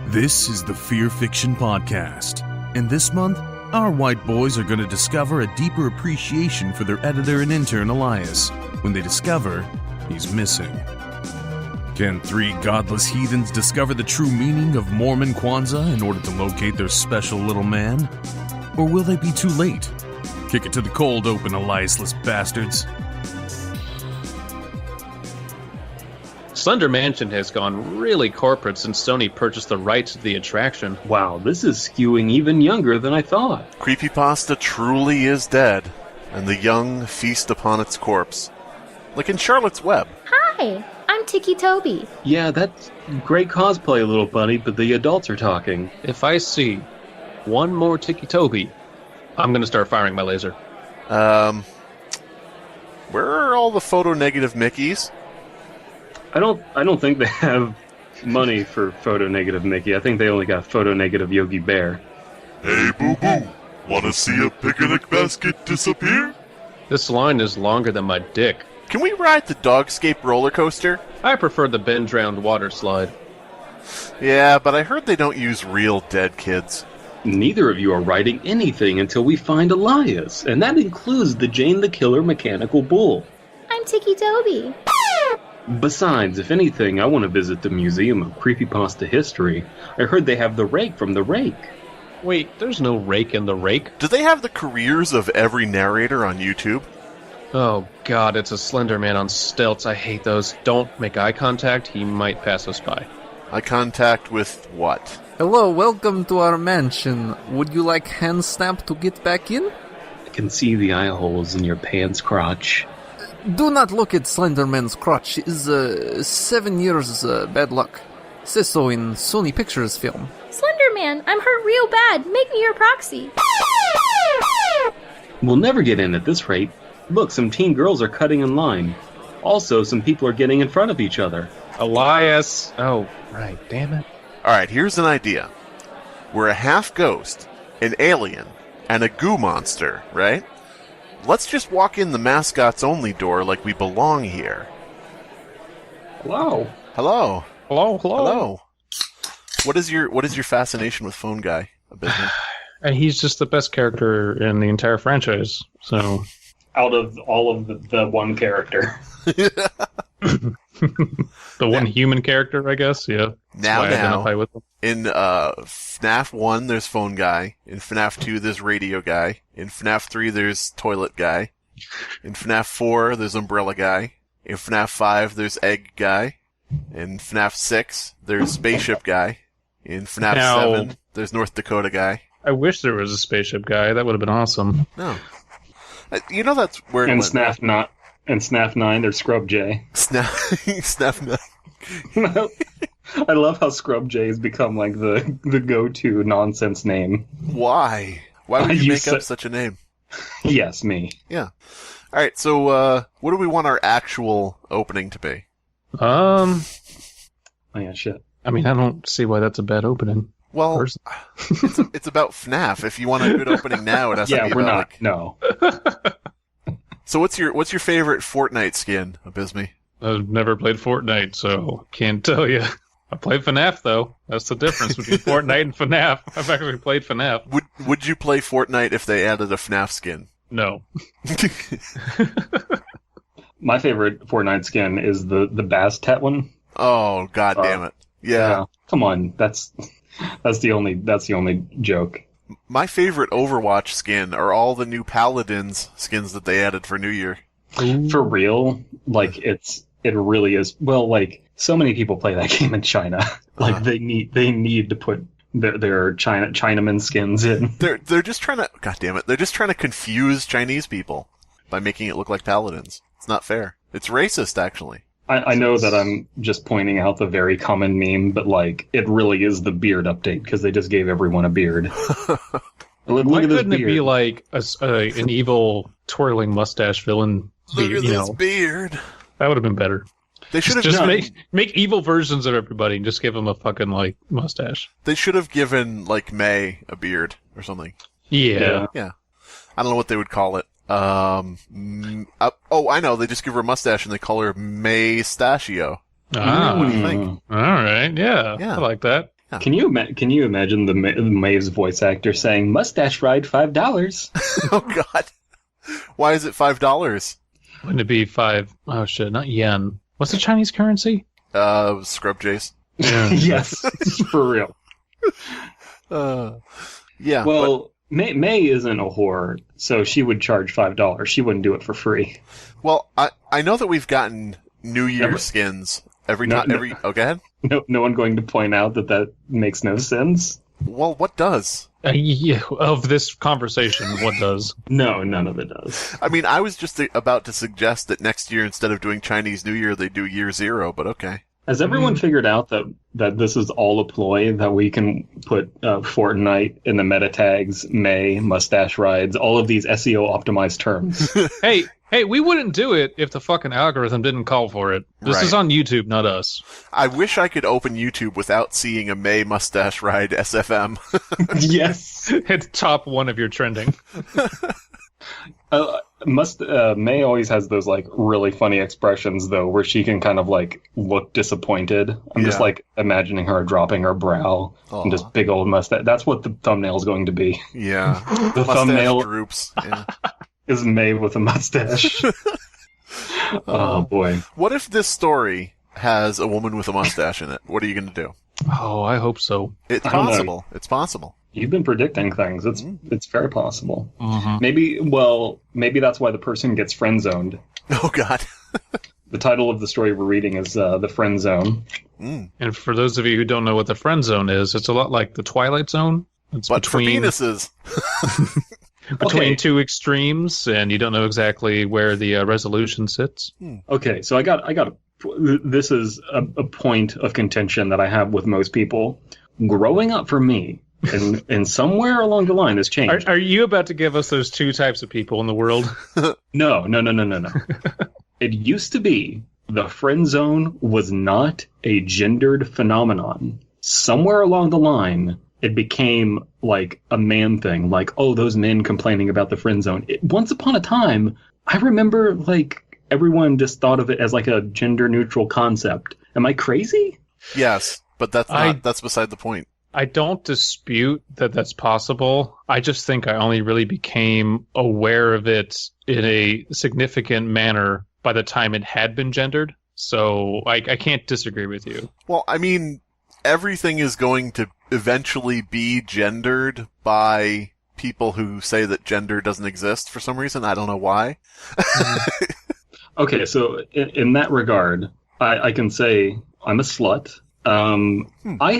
This is the Fearfic Podcast, and this month, our white boys are going to discover a deeper appreciation for their editor and intern, Elias, when they discover he's missing. Can three godless heathens discover the true meaning of Mormon Kwanzaa in order to locate their special little man? Or will they be too late? Kick it to the cold open, Eliasless bastards. Slender Mansion has gone really corporate since Sony purchased the rights to the attraction. Wow, this is skewing even younger than I thought. Creepypasta truly is dead, and the young feast upon its corpse. Like in Charlotte's Web. Hi, I'm Tiki Toby. Yeah, that's great cosplay, little buddy, but the adults are talking. If I see one more Tiki Toby, I'm going to start firing my laser. Where are all the photo-negative Mickeys? I don't think they have money for photo-negative Mickey. I think they only got photo-negative Yogi Bear. Hey, boo-boo, wanna see a picnic basket disappear? This line is longer than my dick. Can we ride the Dogscape roller coaster? I prefer the bend-drowned water slide. Yeah, but I heard they don't use real dead kids. Neither of you are writing anything until we find Elias, and that includes the Jane the Killer mechanical bull. I'm Tiki Toby. Besides, if anything, I want to visit the Museum of Creepypasta History. I heard they have the rake from the rake. Wait, there's no rake in the rake? Do they have the careers of every narrator on YouTube? Oh god, it's a Slender Man on stilts. I hate those. Don't make eye contact, he might pass us by. Eye contact with what? Hello, welcome to our mansion. Would you like hand stamp to get back in? I can see the eye holes in your pants crotch. Do not look at Slenderman's crotch. He is 7 years bad luck. Says so in Sony Pictures film. Slender Man, I'm hurt real bad. Make me your proxy. We'll never get in at this rate. Look, some teen girls are cutting in line. Also, some people are getting in front of each other. Elias! Oh, right, damn it. Alright, here's an idea. We're a half ghost, an alien, and a goo monster, right? Let's just walk in the mascots only door like we belong here. Hello. Hello. Hello. Hello. What is your fascination with Phone Guy, Abysmii? And he's just the best character in the entire franchise, so... Out of all of the one character. The one human character, I guess, yeah. Now, I identify with him. In FNAF 1, there's Phone Guy. In FNAF 2, there's Radio Guy. In FNAF 3, there's Toilet Guy. In FNAF 4, there's Umbrella Guy. In FNAF 5, there's Egg Guy. In FNAF 6, there's Spaceship Guy. In FNAF 7, there's North Dakota Guy. I wish there was a spaceship guy. That would have been awesome. No. You know that's where it And went. Snaf 9, there's Scrub J. Snaf 9. I love how Scrub J has become like the go-to nonsense name. Why? Why would you make up such a name? Yes, me. Yeah. Alright, so what do we want our actual opening to be? Oh yeah, shit. I mean, I don't see why that's a bad opening. Well, it's about FNAF. If you want a good opening now, it has to be we're about not. No. So what's your favorite Fortnite skin, Abysmii? I've never played Fortnite, so can't tell you. I played FNAF, though. That's the difference between Fortnite and FNAF. I've actually played FNAF. Would you play Fortnite if they added a FNAF skin? No. My favorite Fortnite skin is the Bass Tet one. Oh, god damn it. Yeah. Come on, that's the only joke. My favorite Overwatch skin are all the new Paladins skins that they added for New Year. For real, like it really is. Well, like so many people play that game in China. Like they need to put their Chinaman skins in. They're just trying to, god damn it, they're just trying to confuse Chinese people by making it look like Paladins. It's not fair. It's racist, actually. I know that I'm just pointing out the very common meme, but like it really is the beard update because they just gave everyone a beard. Look Why at this couldn't it beard. be like an evil twirling mustache villain? Look at this beard. That would have been better. They should have just done, make evil versions of everybody and just give them a fucking like mustache. They should have given like May a beard or something. Yeah. I don't know what they would call it. I know. They just give her a mustache and they call her Maystachio. Ah, What do you think? all right. Yeah, Yeah. I like that. Yeah. Can you imagine the Maeve's voice actor saying, "Mustache ride $5"? Oh God. Why is it $5? Wouldn't it be 5? Oh shit, not yen. What's the Chinese currency? Scrub Jace. Yeah. Yes, for real. Yeah. Well, May isn't a whore, so she would charge $5. She wouldn't do it for free. Well, I know that we've gotten New Year skins every time. Oh, go ahead. No one going to point out that makes no sense. Well, what does? Yeah, of this conversation, what does? No, none of it does. I mean, I was just about to suggest that next year, instead of doing Chinese New Year, they do Year Zero, but okay. Has everyone figured out that this is all a ploy, that we can put Fortnite in the meta tags, May, mustache rides, all of these SEO optimized terms? Hey, we wouldn't do it if the fucking algorithm didn't call for it. This is on YouTube, not us. I wish I could open YouTube without seeing a May mustache ride SFM. Yes. It's top 1 of your trending. May always has those like really funny expressions though, where she can kind of like look disappointed. I'm just like imagining her dropping her brow and just big old mustache. That's what the thumbnail is going to be. Yeah, the thumbnail droops. Yeah. Is May with a mustache. Oh boy! What if this story has a woman with a mustache in it? What are you going to do? Oh, I hope so. It's possible. It's possible. You've been predicting things. It's very possible. Mm-hmm. Maybe that's why the person gets friend zoned. Oh God. The title of the story we're reading is The Friend Zone. And for those of you who don't know what the friend zone is, it's a lot like the Twilight Zone. It's but between... for penises. Between two extremes, and you don't know exactly where the resolution sits. Okay, so I got. This is a point of contention that I have with most people. Growing up for me, and somewhere along the line, this changed. Are you about to give us those 2 types of people in the world? No. It used to be the friend zone was not a gendered phenomenon. Somewhere along the line, it became like a man thing, like, oh, those men complaining about the friend zone. Once upon a time, I remember like everyone just thought of it as like a gender neutral concept. Am I crazy? Yes, but that's beside the point. I don't dispute that that's possible. I just think I only really became aware of it in a significant manner by the time it had been gendered. So I can't disagree with you. Well, I mean, everything is going to eventually be gendered by people who say that gender doesn't exist for some reason. I don't know why. Okay, so in that regard, I can say I'm a slut. I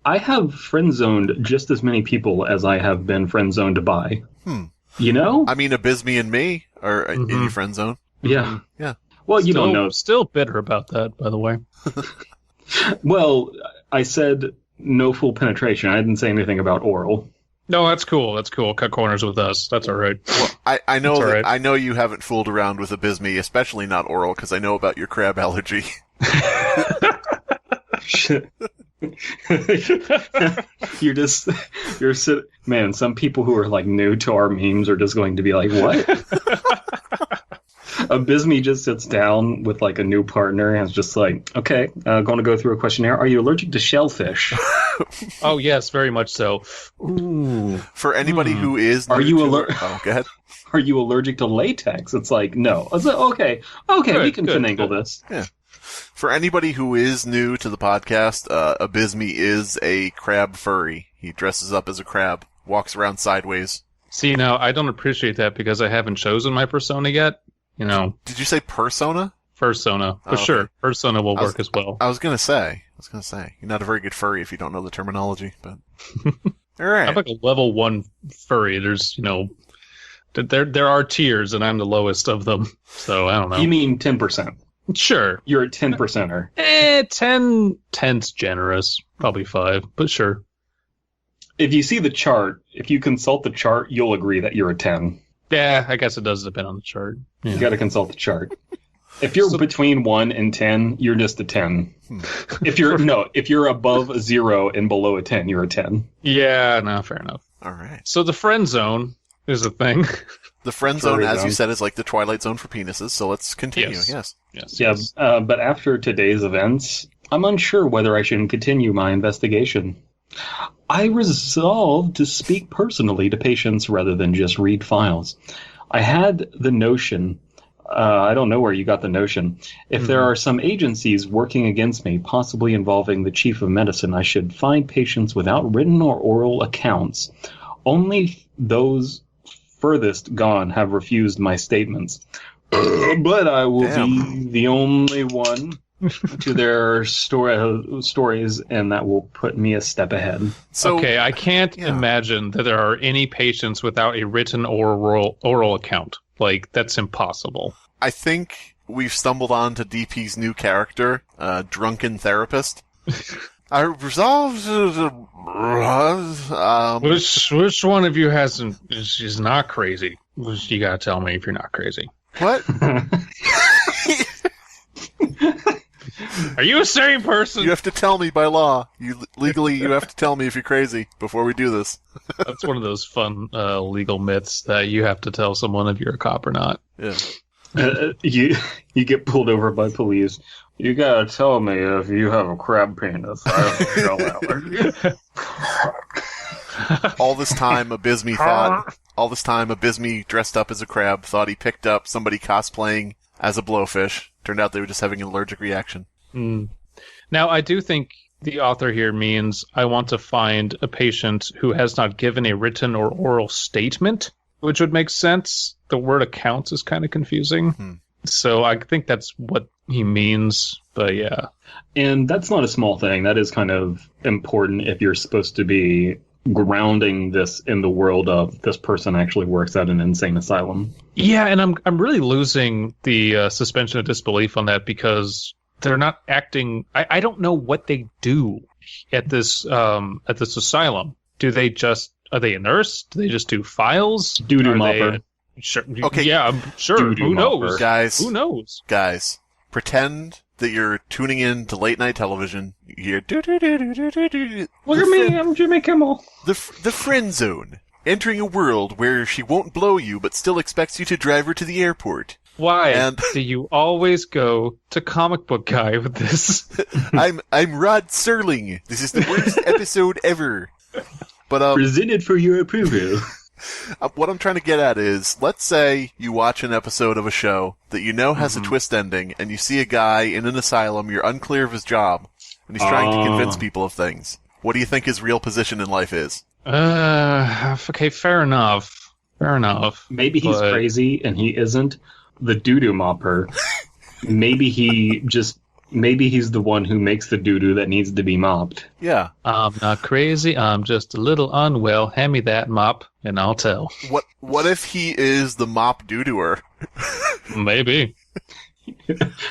have friend zoned just as many people as I have been friend zoned by. You know? I mean, Abysmii and me are in your friend zone. Yeah. Yeah. Well, you don't know. Still bitter about that, by the way. Well, I said no full penetration. I didn't say anything about oral. No, that's cool. That's cool. Cut corners with us. That's all right. Well, I know that, right. I know you haven't fooled around with Abysmii, especially not oral, because I know about your crab allergy. you're man, some people who are like new to our memes are just going to be like, what? Abysmii just sits down with like a new partner and is just like, okay, going to go through a questionnaire. Are you allergic to shellfish? Oh yes, very much so. Ooh. For anybody who is new go ahead. Are you allergic to latex? It's like, no. It's like, okay, good, we can finagle this. Yeah. For anybody who is new to the podcast, Abysmii is a crab furry. He dresses up as a crab, walks around sideways. See, now, I don't appreciate that because I haven't chosen my persona yet. You know. Did you say persona? Persona. For sure. Persona will work as well. I was going to say. You're not a very good furry if you don't know the terminology, but... All right. I'm like a level 1 furry. There's, there are tiers, and I'm the lowest of them. So, I don't know. You mean 10%? Sure. You're a 10%er. 10's generous. Probably 5, but sure. If you see the chart, if you consult the chart, you'll agree that you're a 10. Yeah, I guess it does depend on the chart. Yeah. You got to consult the chart. If you're between 1 and 10, you're just a 10. If you're above a 0 and below a 10, you're a 10. Yeah, no, fair enough. All right. So the friend zone is a thing. The friend zone, as you said, is like the Twilight Zone for penises, so let's continue. Yes. But after today's events, I'm unsure whether I should continue my investigation. I resolved to speak personally to patients rather than just read files. I had the notion, I don't know where you got the notion, if there are some agencies working against me, possibly involving the chief of medicine, I should find patients without written or oral accounts. Only those furthest gone have refused my statements. But I will be the only one to their stories, and that will put me a step ahead. So, okay, I can't imagine that there are any patients without a written or oral account. Like, that's impossible. I think we've stumbled on to DP's new character, Drunken Therapist. I resolved which one of you is not crazy? You gotta tell me if you're not crazy. What? Are you a sane person? You have to tell me by law. Legally, you have to tell me if you're crazy before we do this. That's one of those fun legal myths that you have to tell someone if you're a cop or not. Yeah. You get pulled over by police. You gotta tell me if you have a crab penis. I have a shell allergy. All this time, Abysmii dressed up as a crab, thought he picked up somebody cosplaying as a blowfish. Turned out they were just having an allergic reaction. Now, I do think the author here means I want to find a patient who has not given a written or oral statement, which would make sense. The word accounts is kind of confusing. So I think that's what he means, but yeah. And that's not a small thing. That is kind of important if you're supposed to be grounding this in the world of this person actually works at an insane asylum. Yeah, and I'm really losing the suspension of disbelief on that because they're not acting. I don't know what they do at this asylum. Are they a nurse? Do they just do files? Doo-doo mopper. Sure. Okay. Yeah, I'm sure. Doo-doo Who mopper. knows? Guys. Who knows? Guys, pretend that you're tuning in to late night television. You hear do-do-do-do-do-do-do. Look at me, I'm Jimmy Kimmel. The friend zone. Entering a world where she won't blow you but still expects you to drive her to the airport. Why do you always go to comic book guy with this? I'm Rod Serling. This is the worst episode ever. But presented for your approval. What I'm trying to get at is, let's say you watch an episode of a show that you know has a twist ending, and you see a guy in an asylum, you're unclear of his job, and he's trying to convince people of things. What do you think his real position in life is? Okay, fair enough. Maybe he's crazy and he isn't the doo-doo mopper. Maybe he's the one who makes the doo-doo that needs to be mopped. Yeah. I'm not crazy. I'm just a little unwell. Hand me that mop, and I'll tell. What if he is the mop doo-dooer? Maybe.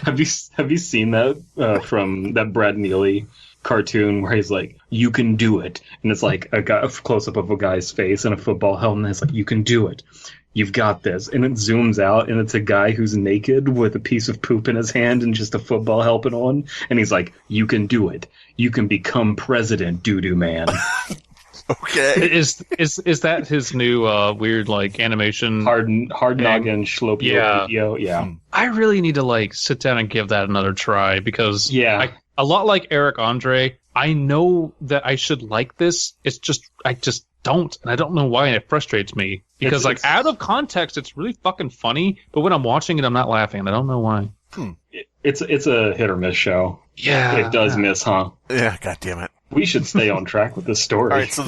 Have you seen that from that Brad Neely cartoon where he's like, "You can do it," and it's like a close-up of a guy's face in a football helmet, and it's like, "You can do it. You've got this," and it zooms out, and it's a guy who's naked with a piece of poop in his hand and just a football helmet on, and he's like, "You can do it. You can become president, doo-doo man." Okay. Is that his new weird like animation? Hard noggin schlopio video? Yeah. I really need to sit down and give that another try because a lot like Eric Andre, I know that I should like this. I just don't, and I don't know why, and it frustrates me because it's out of context, it's really fucking funny, but when I'm watching it, I'm not laughing, and I don't know why. It's a hit or miss show. Yeah, it does miss, huh? Yeah, god damn it. We should stay on track with this story. All right, so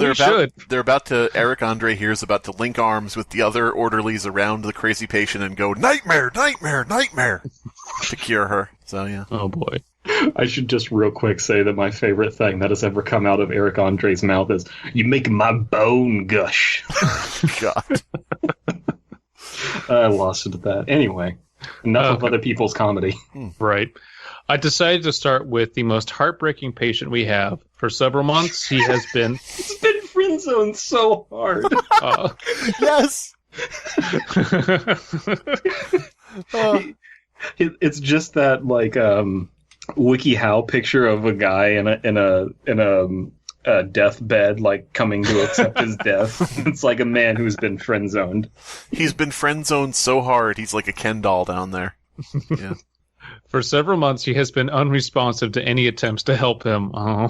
Eric Andre here is about to link arms with the other orderlies around the crazy patient and go, "Nightmare, nightmare, nightmare," to cure her. So, yeah. Oh, boy. I should just real quick say that my favorite thing that has ever come out of Eric Andre's mouth is, "You make my bone gush." God. I lost it at that. Anyway, enough of other people's comedy. Right. I decided to start with the most heartbreaking patient we have. For several months, he has been... He's been friend-zoned so hard. Yes! It's just that, WikiHow picture of a guy in a deathbed, coming to accept his death. It's like a man who's been friend-zoned. He's been friend-zoned so hard, he's like a Ken doll down there. Yeah. For several months, he has been unresponsive to any attempts to help him. Oh,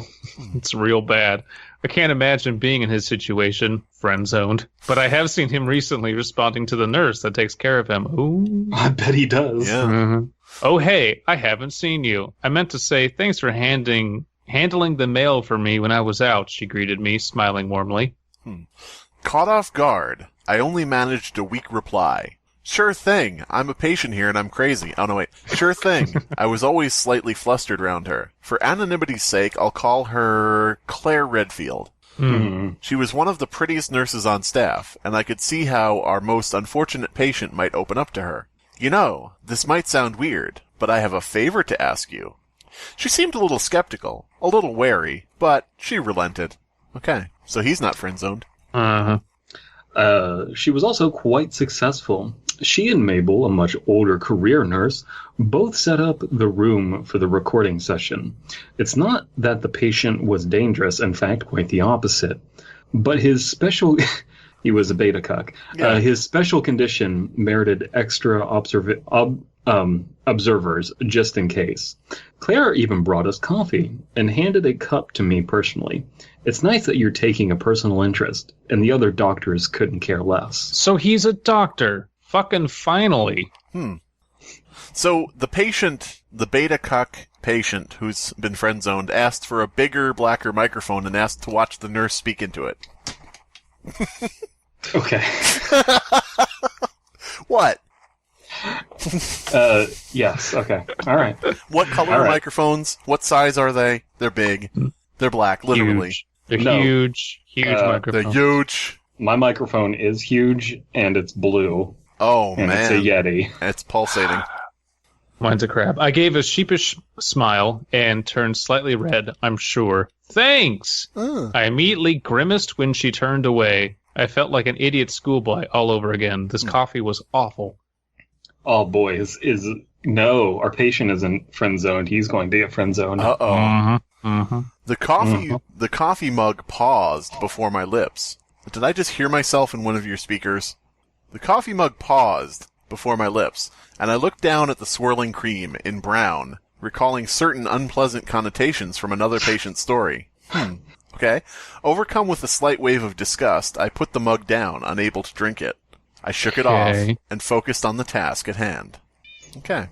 it's real bad. I can't imagine being in his situation, friend-zoned. But I have seen him recently responding to the nurse that takes care of him. Ooh. I bet he does. Yeah. Mm-hmm. Oh, hey, I haven't seen you. I meant to say thanks for handling the mail for me when I was out, she greeted me, smiling warmly. Caught off guard. I only managed a weak reply. Sure thing. I'm a patient here and I'm crazy. Oh, no, wait. Sure thing. I was always slightly flustered around her. For anonymity's sake, I'll call her Claire Redfield. She was one of the prettiest nurses on staff, and I could see how our most unfortunate patient might open up to her. You know, this might sound weird, but I have a favor to ask you. She seemed a little skeptical, a little wary, but she relented. Okay, so he's not friend-zoned. She was also quite successful. She and Mabel, a much older career nurse, both set up the room for the recording session. It's not that the patient was dangerous, in fact, quite the opposite. But his special... he was a beta cuck. Yeah. His special condition merited extra observers, just in case. Claire even brought us coffee and handed a cup to me personally. It's nice that you're taking a personal interest, and the other doctors couldn't care less. So he's a doctor. Fucking finally. So the patient, the beta cuck patient who's been friend-zoned, asked for a bigger, blacker microphone and asked to watch the nurse speak into it. Okay. What? Yes, okay. All right. What color are microphones? What size are they? They're big. They're black, literally. Huge. They're No. huge microphones. They're huge. My microphone is huge, and it's blue, Oh, and man. it's a Yeti. It's pulsating. Mine's a crab. I gave a sheepish smile and turned slightly red, I'm sure. Thanks! I immediately grimaced when she turned away. I felt like an idiot schoolboy all over again. This coffee was awful. Oh, boy, no, our patient isn't friend-zoned. He's going to get friend-zoned. Uh-oh. Mm-hmm. The coffee mug paused before my lips. Did I just hear myself in one of your speakers? The coffee mug paused before my lips, and I looked down at the swirling cream in brown, recalling certain unpleasant connotations from another patient's story. Okay. Overcome with a slight wave of disgust, I put the mug down, unable to drink it. I shook it off and focused on the task at hand. Okay.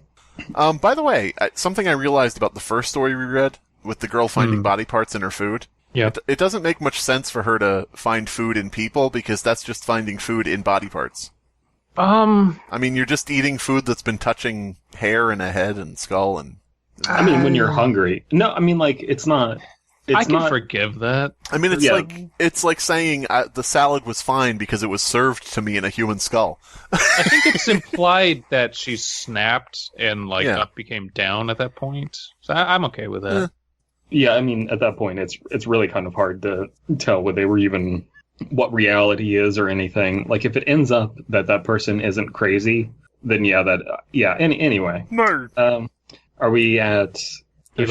By the way, something I realized about the first story we read, with the girl finding body parts in her food. Yeah. It doesn't make much sense for her to find food in people, because that's just finding food in body parts. I mean, you're just eating food that's been touching hair and a head and skull and... I mean, when you're hungry. No, I mean, like, it's not... I can forgive that. I mean, it's like saying the salad was fine because it was served to me in a human skull. I think it's implied that she snapped and became down at that point. So I'm okay with that. Yeah, I mean, at that point, it's really kind of hard to tell what reality is or anything. Like, if it ends up that person isn't crazy, then anyway. Nerd. Are we at... He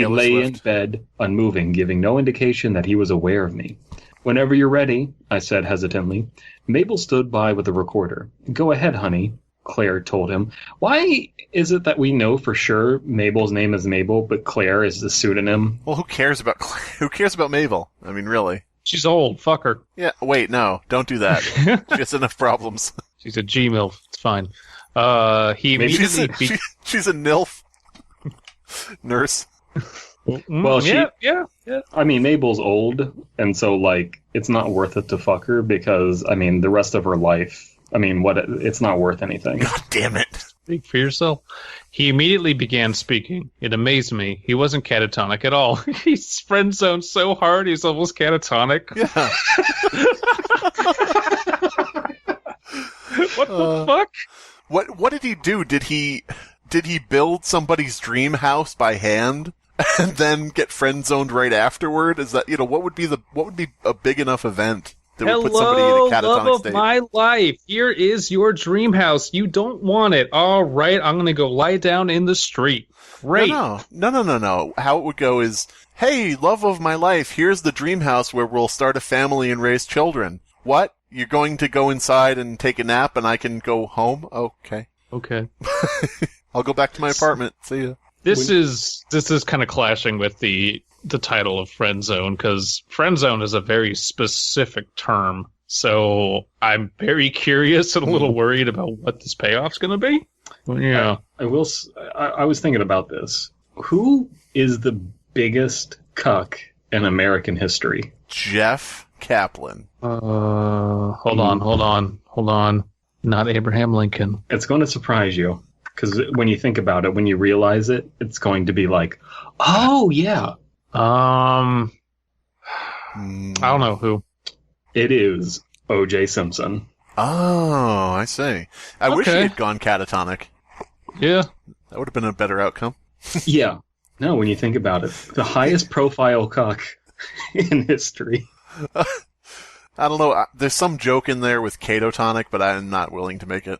lay in Swift. bed, unmoving, giving no indication that he was aware of me. Whenever you're ready, I said hesitantly. Mabel stood by with the recorder. Go ahead, honey, Claire told him. Why is it that we know for sure Mabel's name is Mabel, but Claire is the pseudonym? Well, who cares about Claire? Who cares about Mabel? I mean, really. She's old. Fuck her. Yeah, wait, no. Don't do that. She has enough problems. She's a G-MILF. It's fine. He She's immediately... a NILF nurse. Well, yeah. I mean, Mabel's old, and so, like, it's not worth it to fuck her because, I mean, the rest of her life, I mean, it's not worth anything. God damn it. Speak for yourself. He immediately began speaking. It amazed me. He wasn't catatonic at all. He's friend-zoned so hard, he's almost catatonic. Yeah. What the fuck? What did he do? Did he build somebody's dream house by hand and then get friend zoned right afterward? Is that, what would be a big enough event that would put somebody in a catatonic love state? of my life. Here is your dream house. You don't want it. All right, I'm gonna go lie down in the street. Great. No. How it would go is, hey, love of my life, here's the dream house where we'll start a family and raise children. What? You're going to go inside and take a nap and I can go home? Okay. Okay. I'll go back to my apartment. See ya. This is kind of clashing with the title of friend zone, because friend zone is a very specific term. So I'm very curious and a little worried about what this payoff's going to be. Yeah, I was thinking about this. Who is the biggest cuck in American history? Jeff Kaplan. Hold on. Not Abraham Lincoln. It's going to surprise you, because when you think about it, when you realize it, it's going to be like, oh yeah. I don't know who. It is O.J. Simpson. Oh, I see. I wish he had gone catatonic. Yeah. That would have been a better outcome. Yeah. No, when you think about it. The highest profile cuck in history. I don't know. There's some joke in there with catatonic, but I'm not willing to make it.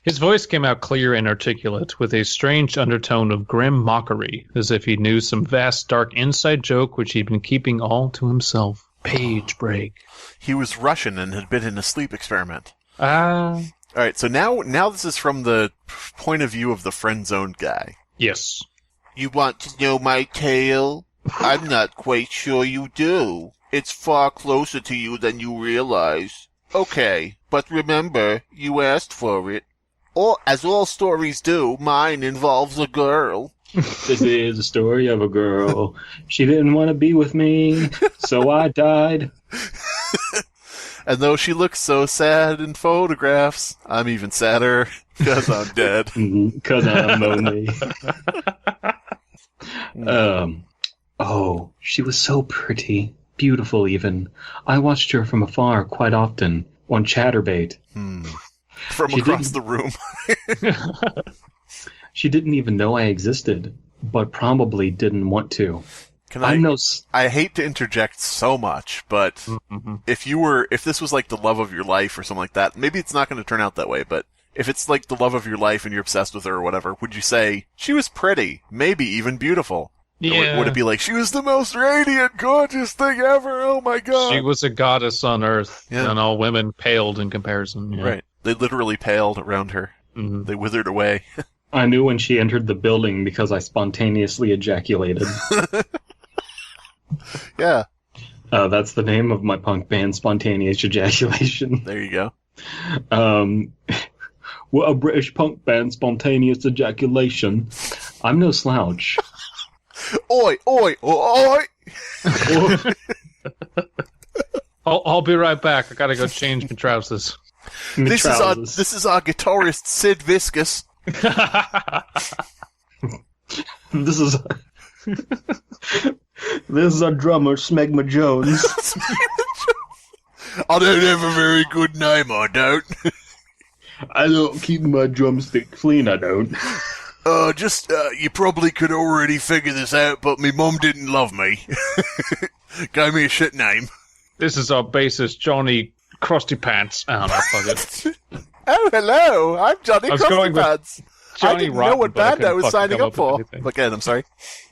His voice came out clear and articulate, with a strange undertone of grim mockery, as if he knew some vast, dark inside joke which he'd been keeping all to himself. Page break. He was Russian and had been in a sleep experiment. All right, so now this is from the point of view of the friend-zoned guy. Yes. You want to know my tale? I'm not quite sure you do. It's far closer to you than you realize. Okay, but remember, you asked for it. Or, as all stories do, mine involves a girl. This is a story of a girl. She didn't want to be with me, so I died. And though she looks so sad in photographs, I'm even sadder because I'm dead. Because I'm lonely. Oh, she was so pretty. Beautiful, even. I watched her from afar quite often on Chatterbait. From across the room. She didn't even know I existed, but probably didn't want to. I hate to interject so much, but if this was like the love of your life or something like that, maybe it's not going to turn out that way, but if it's like the love of your life and you're obsessed with her or whatever, would you say, she was pretty, maybe even beautiful? Yeah. Or would it be like, she was the most radiant, gorgeous thing ever, oh my god? She was a goddess on Earth, and all women paled in comparison. Yeah. Right. They literally paled around her. Mm-hmm. They withered away. I knew when she entered the building because I spontaneously ejaculated. Yeah. That's the name of my punk band, Spontaneous Ejaculation. There you go. We're a British punk band, Spontaneous Ejaculation. I'm no slouch. Oi, oi, oi! I'll be right back. I gotta go change my trousers. This is our guitarist, Sid Viscous. This is our drummer, Smegma Jones. I don't have a very good name, I don't. I don't keep my drumstick clean, I don't. You probably could already figure this out, but me mum didn't love me. Gave me a shit name. This is our bassist, Johnny Krusty Pants. I don't know, fuck it. Oh, hello, I'm Johnny Krusty Pants. I didn't know what band I was signing up for. Again, I'm sorry.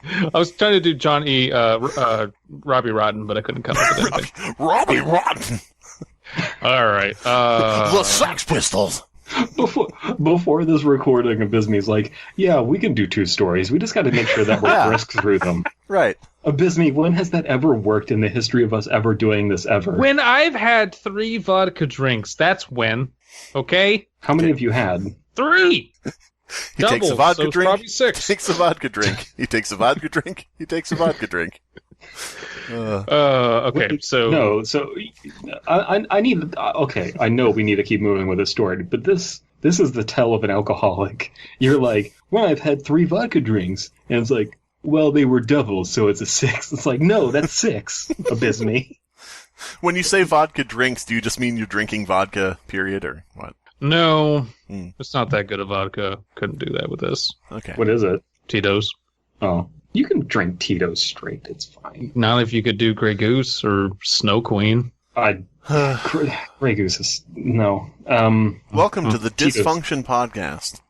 I was trying to do Johnny Robbie Rotten, but I couldn't come up with anything. Robbie Rotten! Alright. The Sex Pistols! Before this recording, Abysmii's like, yeah, we can do 2 stories. We just got to make sure that we're brisk through them. Right. Abysmii, when has that ever worked in the history of us ever doing this ever? When I've had 3 vodka drinks, that's when. Okay? How many have you had? 3! He takes a vodka drink. Probably 6. Takes a vodka drink. He takes a vodka drink. He takes a vodka drink. Okay, so... No, so... I need... Okay, I know we need to keep moving with this story, but this is the tell of an alcoholic. You're like, well, I've had 3 vodka drinks. And it's like, well, they were doubles, so it's a 6. It's like, no, that's 6, Abysmii. When you say vodka drinks, do you just mean you're drinking vodka, period, or what? No, it's not that good of vodka. Couldn't do that with this. Okay. What is it? Tito's. Oh. You can drink Tito's straight. It's fine. Not if you could do Grey Goose or Snow Queen. Grey Goose is... No. Welcome to the Dysfunction Podcast.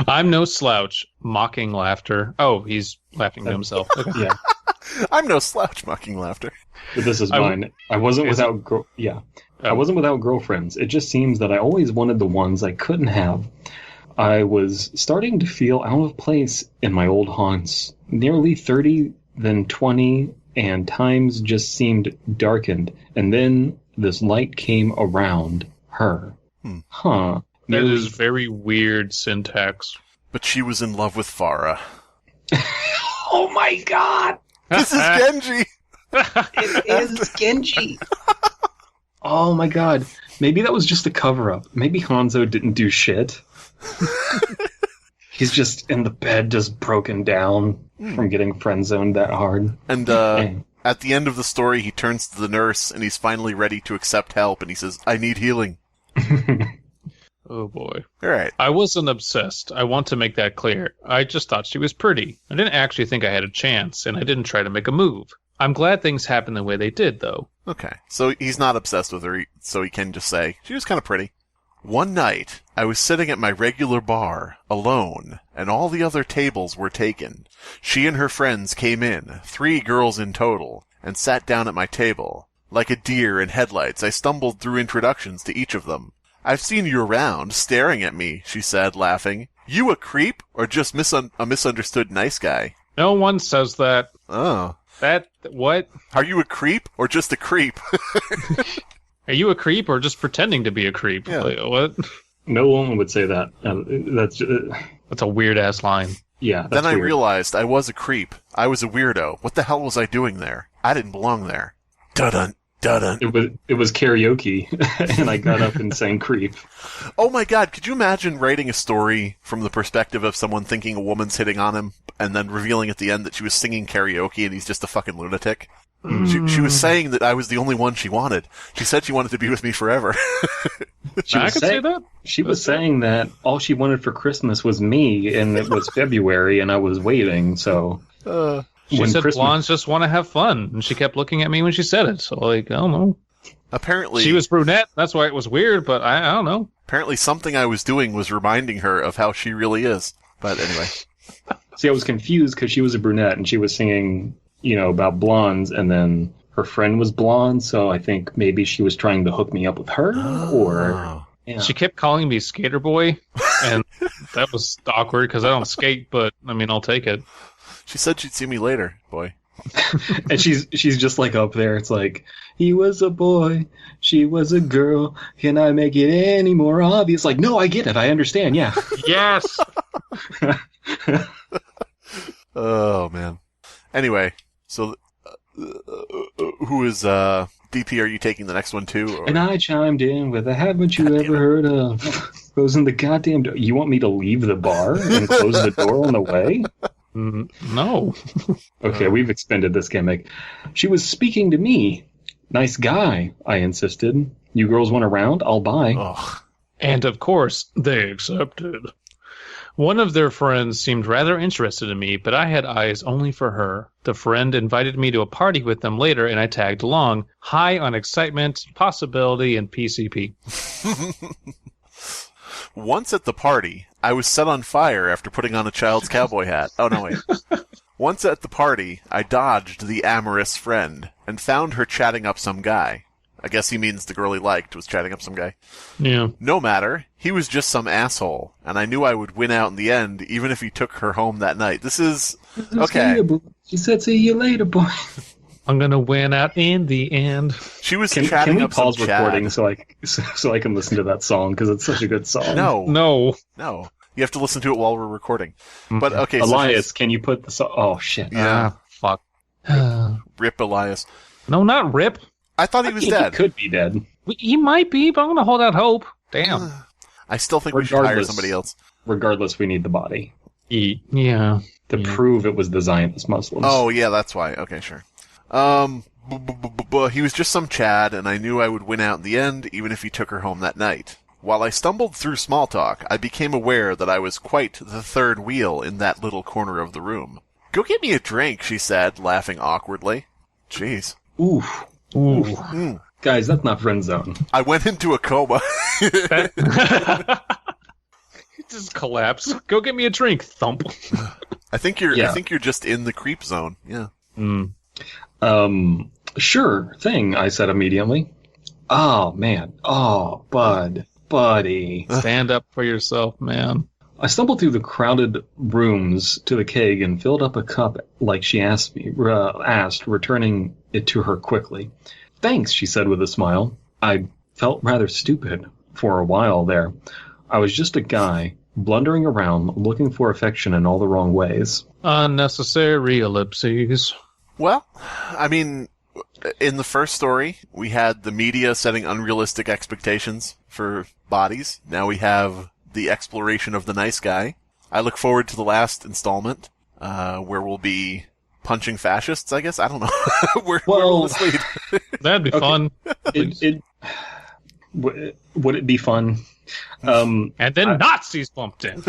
I'm no slouch. Mocking laughter. Oh, he's laughing to himself. Okay. Yeah. I'm no slouch mocking laughter. But this is mine. I wasn't without... I wasn't without girlfriends. It just seems that I always wanted the ones I couldn't have. I was starting to feel out of place in my old haunts. Nearly 30, then 20, and times just seemed darkened. And then this light came around her. Huh. That is very weird syntax. But she was in love with Farah. Oh my god! This is Genji! It is Genji! Oh my god. Maybe that was just a cover-up. Maybe Hanzo didn't do shit. He's just in the bed, just broken down from getting friend-zoned that hard. And at the end of the story, he turns to the nurse, and he's finally ready to accept help, and he says, I need healing. Oh boy. Alright. I wasn't obsessed. I want to make that clear. I just thought she was pretty. I didn't actually think I had a chance, and I didn't try to make a move. I'm glad things happened the way they did, though. Okay. So he's not obsessed with her, so he can just say, she was kind of pretty. One night, I was sitting at my regular bar, alone, and all the other tables were taken. She and her friends came in, 3 girls in total, and sat down at my table. Like a deer in headlights, I stumbled through introductions to each of them. I've seen you around, staring at me, she said, laughing. You a creep, or just a misunderstood nice guy? No one says that. Oh. What? Are you a creep, or just a creep? Are you a creep, or just pretending to be a creep? Yeah. Like, what? No one would say that. That's a weird-ass line. Yeah, that's Then I weird. realized I was a creep. I was a weirdo. What the hell was I doing there? I didn't belong there. Dun-dun. Dun-dun. It was karaoke, and I got up and sang creep. Oh my god, could you imagine writing a story from the perspective of someone thinking a woman's hitting on him, and then revealing at the end that she was singing karaoke and he's just a fucking lunatic? She was saying that I was the only one she wanted. She said she wanted to be with me forever. I could say that. She was saying that all she wanted for Christmas was me, and it was February, and I was waiting, so... She said blondes just want to have fun, and she kept looking at me when she said it, so, like, I don't know. Apparently... She was brunette, that's why it was weird, but I don't know. Apparently something I was doing was reminding her of how she really is. But anyway. See, I was confused because she was a brunette, and she was singing, about blondes, and then her friend was blonde, so I think maybe she was trying to hook me up with her, or... Yeah. She kept calling me Skater Boy, and that was awkward because I don't skate, but, I'll take it. She said she'd see me later, boy. And she's just like up there. It's like, he was a boy, she was a girl. Can I make it any more obvious? Like, no, I get it. I understand. Yeah. Yes. Oh man. Anyway, so who is DP? Are you taking the next one too? Or? And I chimed in with a "Haven't you ever heard of?" Closing the goddamn door. You want me to leave the bar and close the door on the way? No. Okay, we've expended this gimmick. She was speaking to me. Nice guy, I insisted. You girls want a round? I'll buy. Ugh. And of course, they accepted. One of their friends seemed rather interested in me, but I had eyes only for her. The friend invited me to a party with them later, and I tagged along, high on excitement, possibility, and PCP. Once at the party, I was set on fire after putting on a child's cowboy hat. Oh, no, wait. Once at the party, I dodged the amorous friend and found her chatting up some guy. I guess he means the girl he liked was chatting up some guy. Yeah. No matter. He was just some asshole, and I knew I would win out in the end, even if he took her home that night. This is... Okay. She said, see you later, boy. I'm gonna win out in the end. She was Can chatting we up some pause recording Chad. so I can listen to that song, because it's such a good song. No. You have to listen to it while we're recording. But okay, Elias, can you put the song... Oh, shit. Yeah. Fuck. Rip Elias. No, not Rip. I thought he was dead. He could be dead. He might be, but I'm gonna hold out hope. Damn. I still think we should hire somebody else. Regardless, we need the body. Yeah. To prove it was the Zionist Muslims. Oh, yeah, that's why. Okay, sure. He was just some Chad, and I knew I would win out in the end, even if he took her home that night. While I stumbled through small talk, I became aware that I was quite the third wheel in that little corner of the room. Go get me a drink, she said, laughing awkwardly. Jeez. Oof. Ooh. Guys, that's not friend zone. I went into a coma. Just collapse. Go get me a drink. Thump. I think you're just in the creep zone. Yeah. Sure thing, I said immediately. Oh, man. Oh, buddy. Stand up for yourself, man. I stumbled through the crowded rooms to the keg and filled up a cup like she asked, returning it to her quickly. Thanks, she said with a smile. I felt rather stupid for a while there. I was just a guy, blundering around, looking for affection in all the wrong ways. Unnecessary ellipses. Well, I mean, in the first story, we had the media setting unrealistic expectations for bodies. Now we have the exploration of the nice guy. I look forward to the last installment, where we'll be punching fascists, I guess? I don't know. where will this lead? That'd be fun. Would it be fun? And then Nazis bumped in.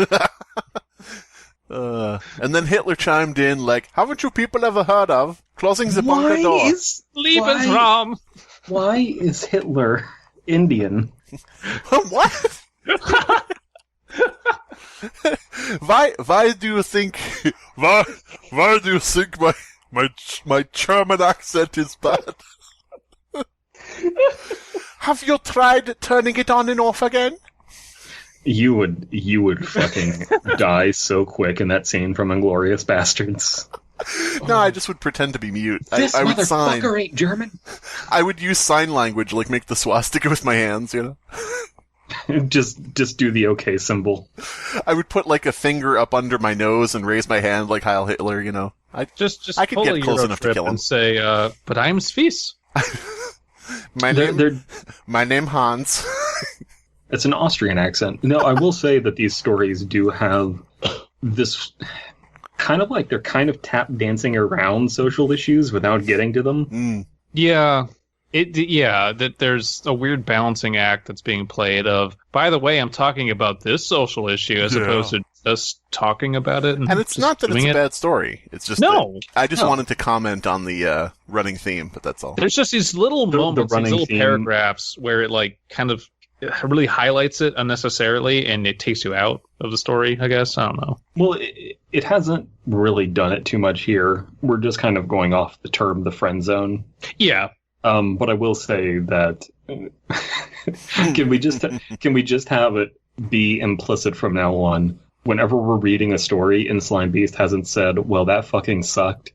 And then Hitler chimed in like, haven't you people ever heard of closing the bunker door? Lebensraum. Why is Hitler Indian? What? Why do you think my German accent is bad? Have you tried turning it on and off again? You would fucking die so quick in that scene from Inglourious Bastards. No, I just would pretend to be mute. This I would sign. motherfucker ain't German. I would use sign language, like make the swastika with my hands, you know? just do the OK symbol. I would put like a finger up under my nose and raise my hand like Heil Hitler, you know? I could get close enough to kill him. And say, but I'm Svies. My name Hans. It's an Austrian accent. No, I will say that these stories do have this kind of like they're kind of tap dancing around social issues without getting to them. Mm. Yeah. That there's a weird balancing act that's being played of, by the way, I'm talking about this social issue as opposed to just talking about it. And it's not that it's a bad story. It's just I just wanted to comment on the running theme, but that's all. There's just these little moments, these little paragraphs where it like kind of really highlights it unnecessarily and it takes you out of the story, I guess. I don't know. Well, it hasn't really done it too much here. We're just kind of going off the term the friend zone. Yeah. But I will say that can we just have it be implicit from now on? Whenever we're reading a story and Slimebeast hasn't said, "Well, that fucking sucked,"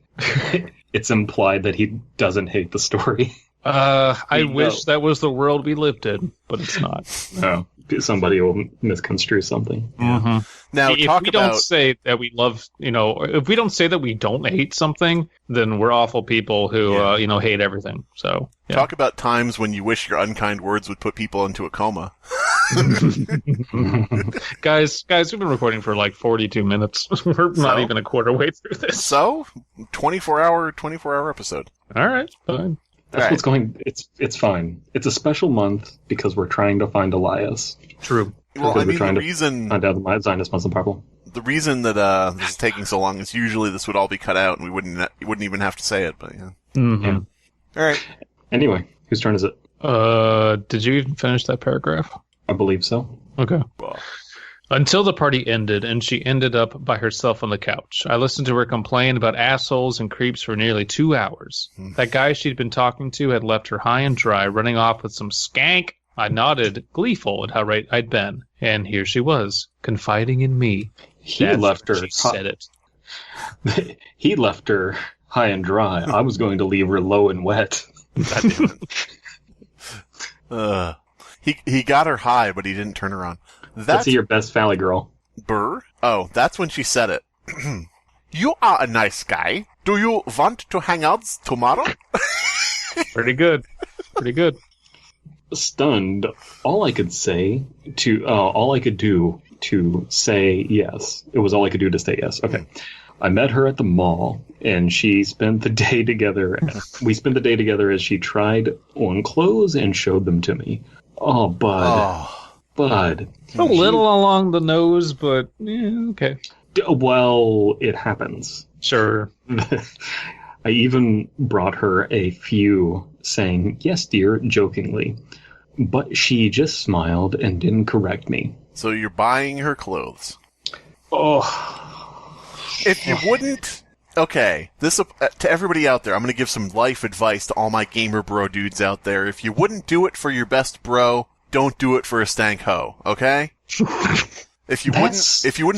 it's implied that he doesn't hate the story. I wish that was the world we lived in, but it's not. No, somebody will misconstrue something. Mm-hmm. Now, if we don't say that we love, if we don't say that we don't hate something, then we're awful people who, hate everything. So, yeah. Talk about times when you wish your unkind words would put people into a coma. Guys, we've been recording for like 42 minutes. We're not even a quarter way through this. So, 24-hour episode. All right, fine. That's what's going. It's fine. It's a special month because we're trying to find Elias. True. Well, I mean, the reason find out the Zionist Muslim problem. The reason that this is taking so long is usually this would all be cut out and we wouldn't even have to say it. But yeah. Mm-hmm. Yeah. All right. Anyway, whose turn is it? Did you even finish that paragraph? I believe so. Okay. Until the party ended, and she ended up by herself on the couch. I listened to her complain about assholes and creeps for nearly 2 hours. That guy she'd been talking to had left her high and dry, running off with some skank. I gleeful at how right I'd been. And here she was, confiding in me. He left her. She said it. He left her high and dry. I was going to leave her low and wet. He got her high, but he didn't turn her on. That's your best Valley girl. Burr? Oh, that's when she said it. You are a nice guy. Do you want to hang out tomorrow? Pretty good. Pretty good. Stunned, all I could do to say yes. It was all I could do to say yes. Okay. I met her at the mall, and we spent the day together as she tried on clothes and showed them to me. Oh, Bud. Bud. A little along the nose, but okay. Well, it happens. Sure. I even brought her a few, saying, "Yes, dear," jokingly. But she just smiled and didn't correct me. So you're buying her clothes. Oh. If you wouldn't... Okay, this to everybody out there, I'm going to give some life advice to all my gamer bro dudes out there. If you wouldn't do it for your best bro, don't do it for a stank hoe, okay? If you wouldn't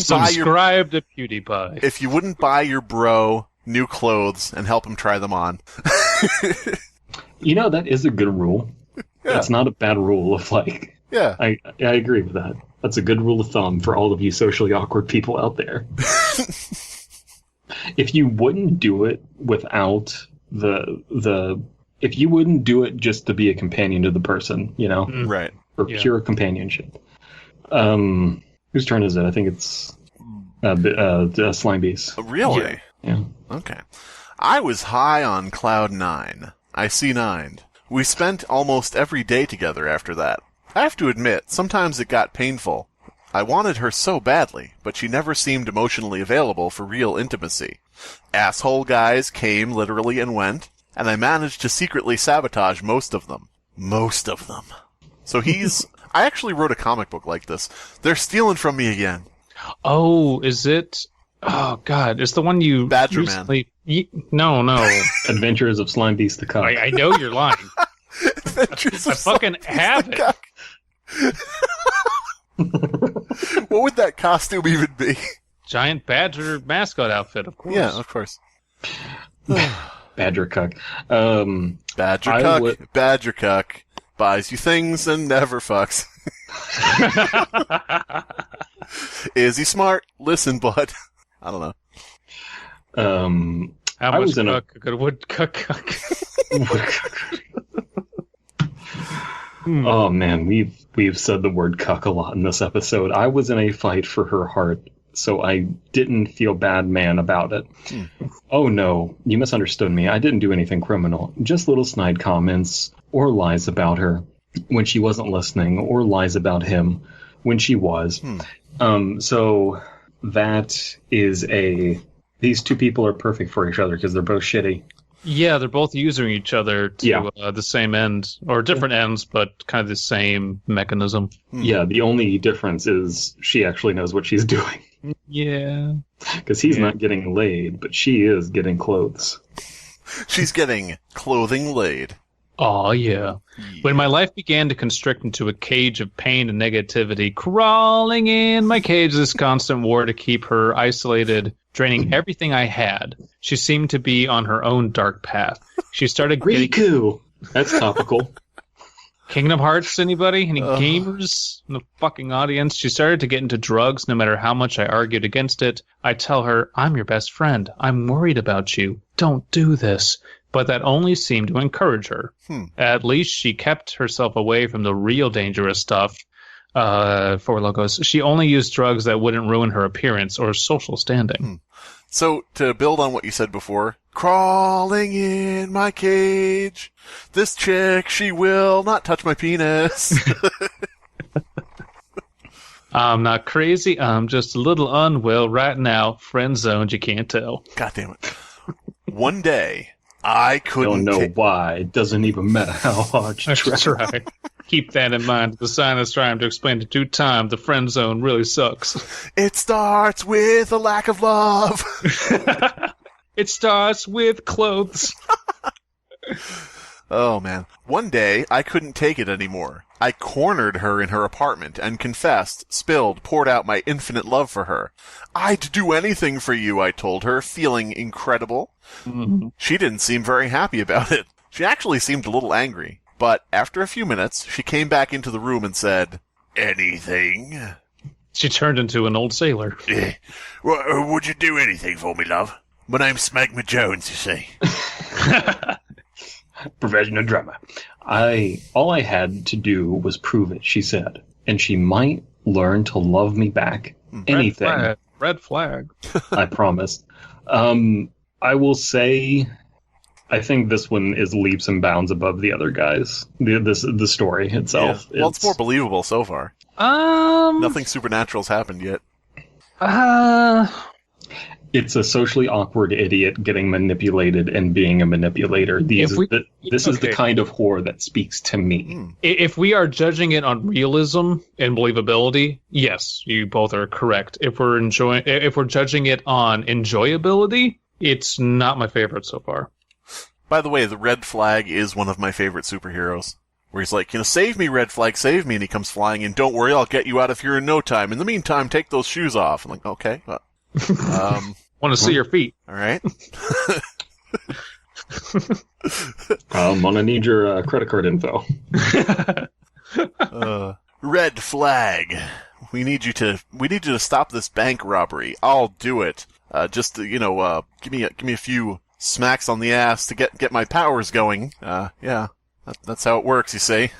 subscribe to PewDiePie. If you wouldn't buy your bro new clothes and help him try them on. That is a good rule. Yeah. It's not a bad rule of Yeah. I agree with that. That's a good rule of thumb for all of you socially awkward people out there. If you wouldn't do it without if you wouldn't do it just to be a companion to the person, Right. For pure companionship. Whose turn is it? I think it's Slimebeast. Really? Yeah. Okay. I was high on cloud 9. I C9'd. We spent almost every day together after that. I have to admit, sometimes it got painful. I wanted her so badly, but she never seemed emotionally available for real intimacy. Asshole guys came literally and went, and I managed to secretly sabotage most of them. Most of them. So I actually wrote a comic book like this. They're stealing from me again. Oh, is it? Oh, God. It's the one you Badger recently... No. Adventures of Slimebeast the Cock. I know you're lying. Adventures of I fucking have it. What would that costume even be? Giant badger mascot outfit, of course. Yeah, of course. Badger Cuck. Badger Cuck buys you things and never fucks. Is he smart? Listen, bud. I don't know. How much cuck a good woodcuck? Oh man, we've said the word cuck a lot in this episode. I was in a fight for her heart, so I didn't feel bad man about it. Oh no, you misunderstood me. I didn't do anything criminal. Just little snide comments or lies about her when she wasn't listening, or lies about him when she was. So that is these two people are perfect for each other because they're both shitty. Yeah, they're both using each other to the same end, or different ends, but kind of the same mechanism. Yeah, the only difference is she actually knows what she's doing. Yeah. Because he's not getting laid, but she is getting clothes. She's getting clothing laid. Oh, yeah. When my life began to constrict into a cage of pain and negativity, crawling in my cage, this constant war to keep her isolated, draining everything I had, she seemed to be on her own dark path. She started Riku! That's topical. Kingdom Hearts, anybody? Any gamers in the fucking audience? She started to get into drugs no matter how much I argued against it. I tell her, I'm your best friend. I'm worried about you. Don't do this. But that only seemed to encourage her. At least she kept herself away from the real dangerous stuff. For logos, she only used drugs that wouldn't ruin her appearance or social standing. So, to build on what you said before, crawling in my cage, this chick, she will not touch my penis. I'm not crazy, I'm just a little unwell right now. Friend zoned, you can't tell. God damn it. One day, I couldn't... Don't know why. It doesn't even matter how hard you try. That's right. Keep that in mind. The sign is trying to explain it 2 times. The friend zone really sucks. It starts with a lack of love. It starts with clothes. Oh, man. One day, I couldn't take it anymore. I cornered her in her apartment and confessed, spilled, poured out my infinite love for her. I'd do anything for you, I told her, feeling incredible. She didn't seem very happy about it. She actually seemed a little angry. But after a few minutes, she came back into the room and said, anything? She turned into an old sailor. Would you do anything for me, love? My name's Smegma Jones, you see. Professional drummer. All I had to do was prove it, she said. And she might learn to love me back. Anything. Red flag. I promised. I will say... I think this one is leaps and bounds above the other guys. The story itself. Yeah. Well, it's more believable so far. Nothing supernatural's happened yet. It's a socially awkward idiot getting manipulated and being a manipulator. This is the kind of horror that speaks to me. If we are judging it on realism and believability, yes, you both are correct. If we're judging it on enjoyability, it's not my favorite so far. By the way, the Red Flag is one of my favorite superheroes. where he's like, save me, red flag, save me, and he comes flying in. Don't worry, I'll get you out of here in no time. In the meantime, take those shoes off. I'm like, okay. Want to see your feet? All right. I'm gonna need your credit card info. Red flag. We need you to stop this bank robbery. I'll do it. Just give me a few smacks on the ass to get my powers going. Yeah, that's how it works. You see.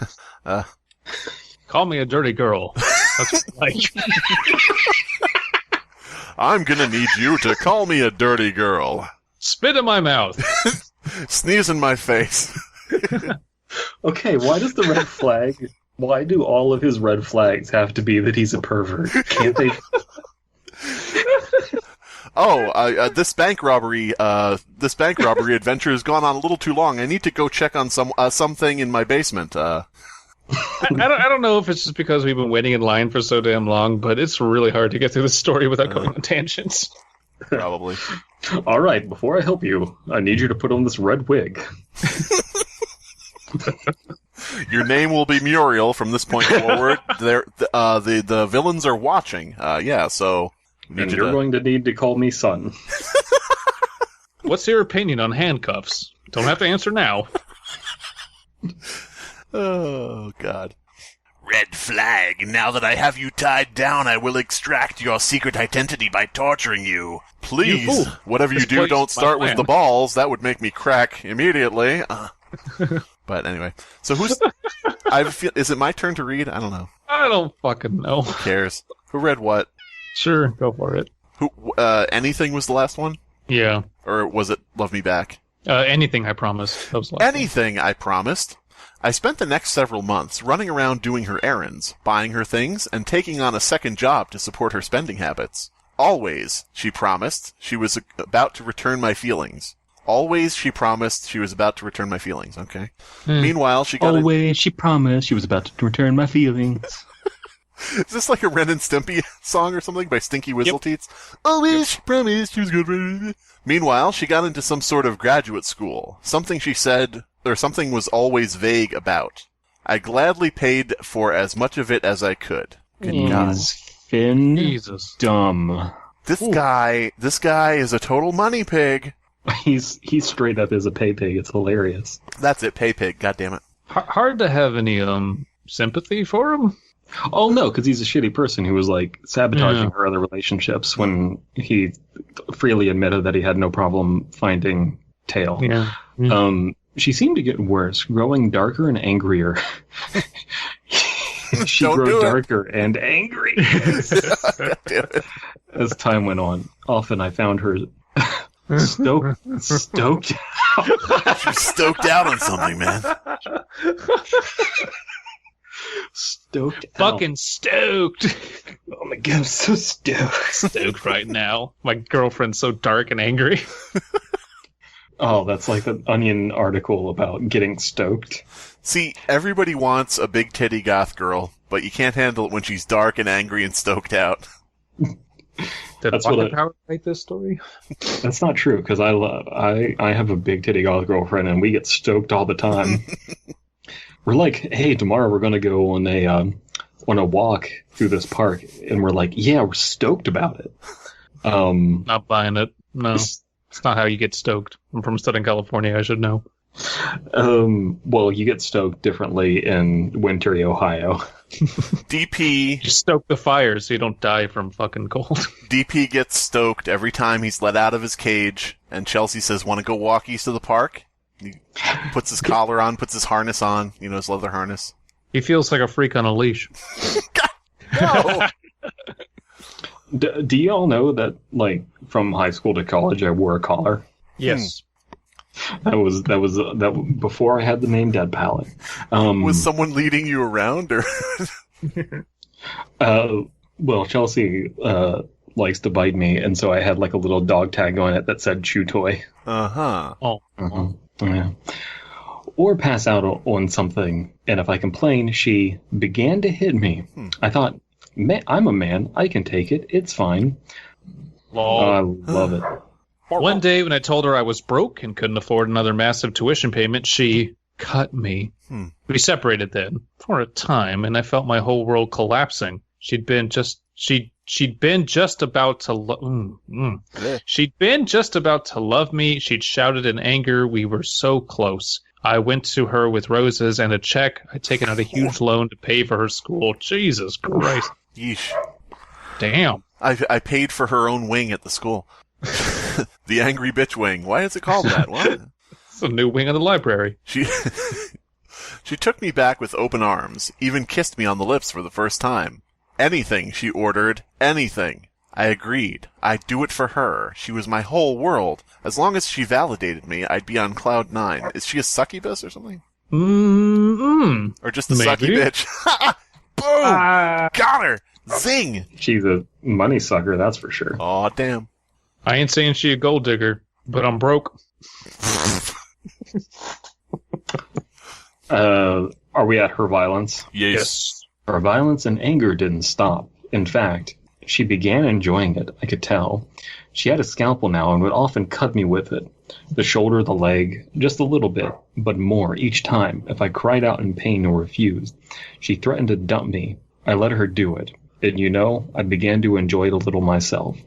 Call me a dirty girl. That's like. Oh I'm gonna need you to call me a dirty girl. Spit in my mouth. Sneeze in my face. Okay, why does the red flag? Why do all of his red flags have to be that he's a pervert? Can't they? This bank robbery adventure has gone on a little too long. I need to go check on something in my basement. I don't know if it's just because we've been waiting in line for so damn long, but it's really hard to get through the story without going on tangents. Probably. All right, before I help you, I need you to put on this red wig. Your name will be Muriel from this point forward. The villains are watching. So. And you're going to need to call me son. What's your opinion on handcuffs? Don't have to answer now. Oh, God. Red flag. Now that I have you tied down, I will extract your secret identity by torturing you. Please, whatever you do, don't start with the balls. That would make me crack immediately. But anyway, so is it my turn to read? I don't know. I don't fucking know. Who cares? Who read what? Sure, go for it. Anything was the last one? Yeah. Or was it Love Me Back? Anything, I promised. That was the last Anything, I promised. I spent the next several months running around doing her errands, buying her things, and taking on a second job to support her spending habits. Always, she promised, she was about to return my feelings. Always, she promised she was about to return my feelings, okay? Meanwhile, she got she promised she was about to return my feelings. Is this like a Ren and Stimpy song or something by Stinky Whistleteats? Always, she promised she was good. Meanwhile, she got into some sort of graduate school. Something she said, or something was always vague about. I gladly paid for as much of it as I could. Good God. Finn. Jesus. Dumb. This guy is a total money pig. He's straight up as a pay pig. It's hilarious. That's it, pay pig. God damn it. Hard to have any sympathy for him. Oh no, because he's a shitty person who was like sabotaging her other relationships when he freely admitted that he had no problem finding Tail. Yeah. She seemed to get worse, growing darker and angrier. She grew darker and angry as time went on. Often I found her stoked out. She's stoked out on something, man. Stoked out. Fucking stoked. Oh my god, I'm so stoked. Stoked right now. My girlfriend's so dark and angry. Oh, that's like the Onion article about getting stoked. See, everybody wants a big titty goth girl, but you can't handle it when she's dark and angry and stoked out. Did Power write this story? That's not true, because I have a big titty goth girlfriend, and we get stoked all the time. We're like, hey, tomorrow we're going to go on a walk through this park, and we're like, yeah, we're stoked about it. Not buying it. No, it's not how you get stoked. I'm from Southern California, I should know. Well, you get stoked differently in wintry Ohio. DP... You stoke the fire so you don't die from fucking cold. DP gets stoked every time he's let out of his cage, and Chelsea says, want to go walk east of the park? He puts his collar on, puts his harness on, his leather harness. He feels like a freak on a leash. God, no! Do you all know that, like, from high school to college, I wore a collar? Yes. That was before I had the name Dead Palette. Was someone leading you around, or? Well, Chelsea likes to bite me, and so I had like a little dog tag on it that said "Chew Toy." Uh-huh. Oh. Uh-huh. Yeah. Or pass out on something, and if I complain, she began to hit me. I thought, I'm a man. I can take it. It's fine. I love it. One day when I told her I was broke and couldn't afford another massive tuition payment, she cut me. We separated then for a time, and I felt my whole world collapsing. She'd been just about to She'd been just about to love me. She'd shouted in anger. We were so close. I went to her with roses and a check. I'd taken out a huge loan to pay for her school. Jesus Christ. Yeesh. Damn. I paid for her own wing at the school. The angry bitch wing. Why is it called that? What? It's a new wing of the library. She took me back with open arms, even kissed me on the lips for the first time. Anything, she ordered. Anything. I agreed. I'd do it for her. She was my whole world. As long as she validated me, I'd be on cloud 9. Is she a succubus or something? Or just a sucky bitch? Boom! Got her! Zing! She's a money sucker, that's for sure. Aw, damn. I ain't saying she a gold digger, but I'm broke. Are we at her violence? Yes. Her violence and anger didn't stop. In fact, she began enjoying it, I could tell. She had a scalpel now and would often cut me with it. The shoulder, the leg, just a little bit, but more each time if I cried out in pain or refused. She threatened to dump me. I let her do it. And I began to enjoy it a little myself.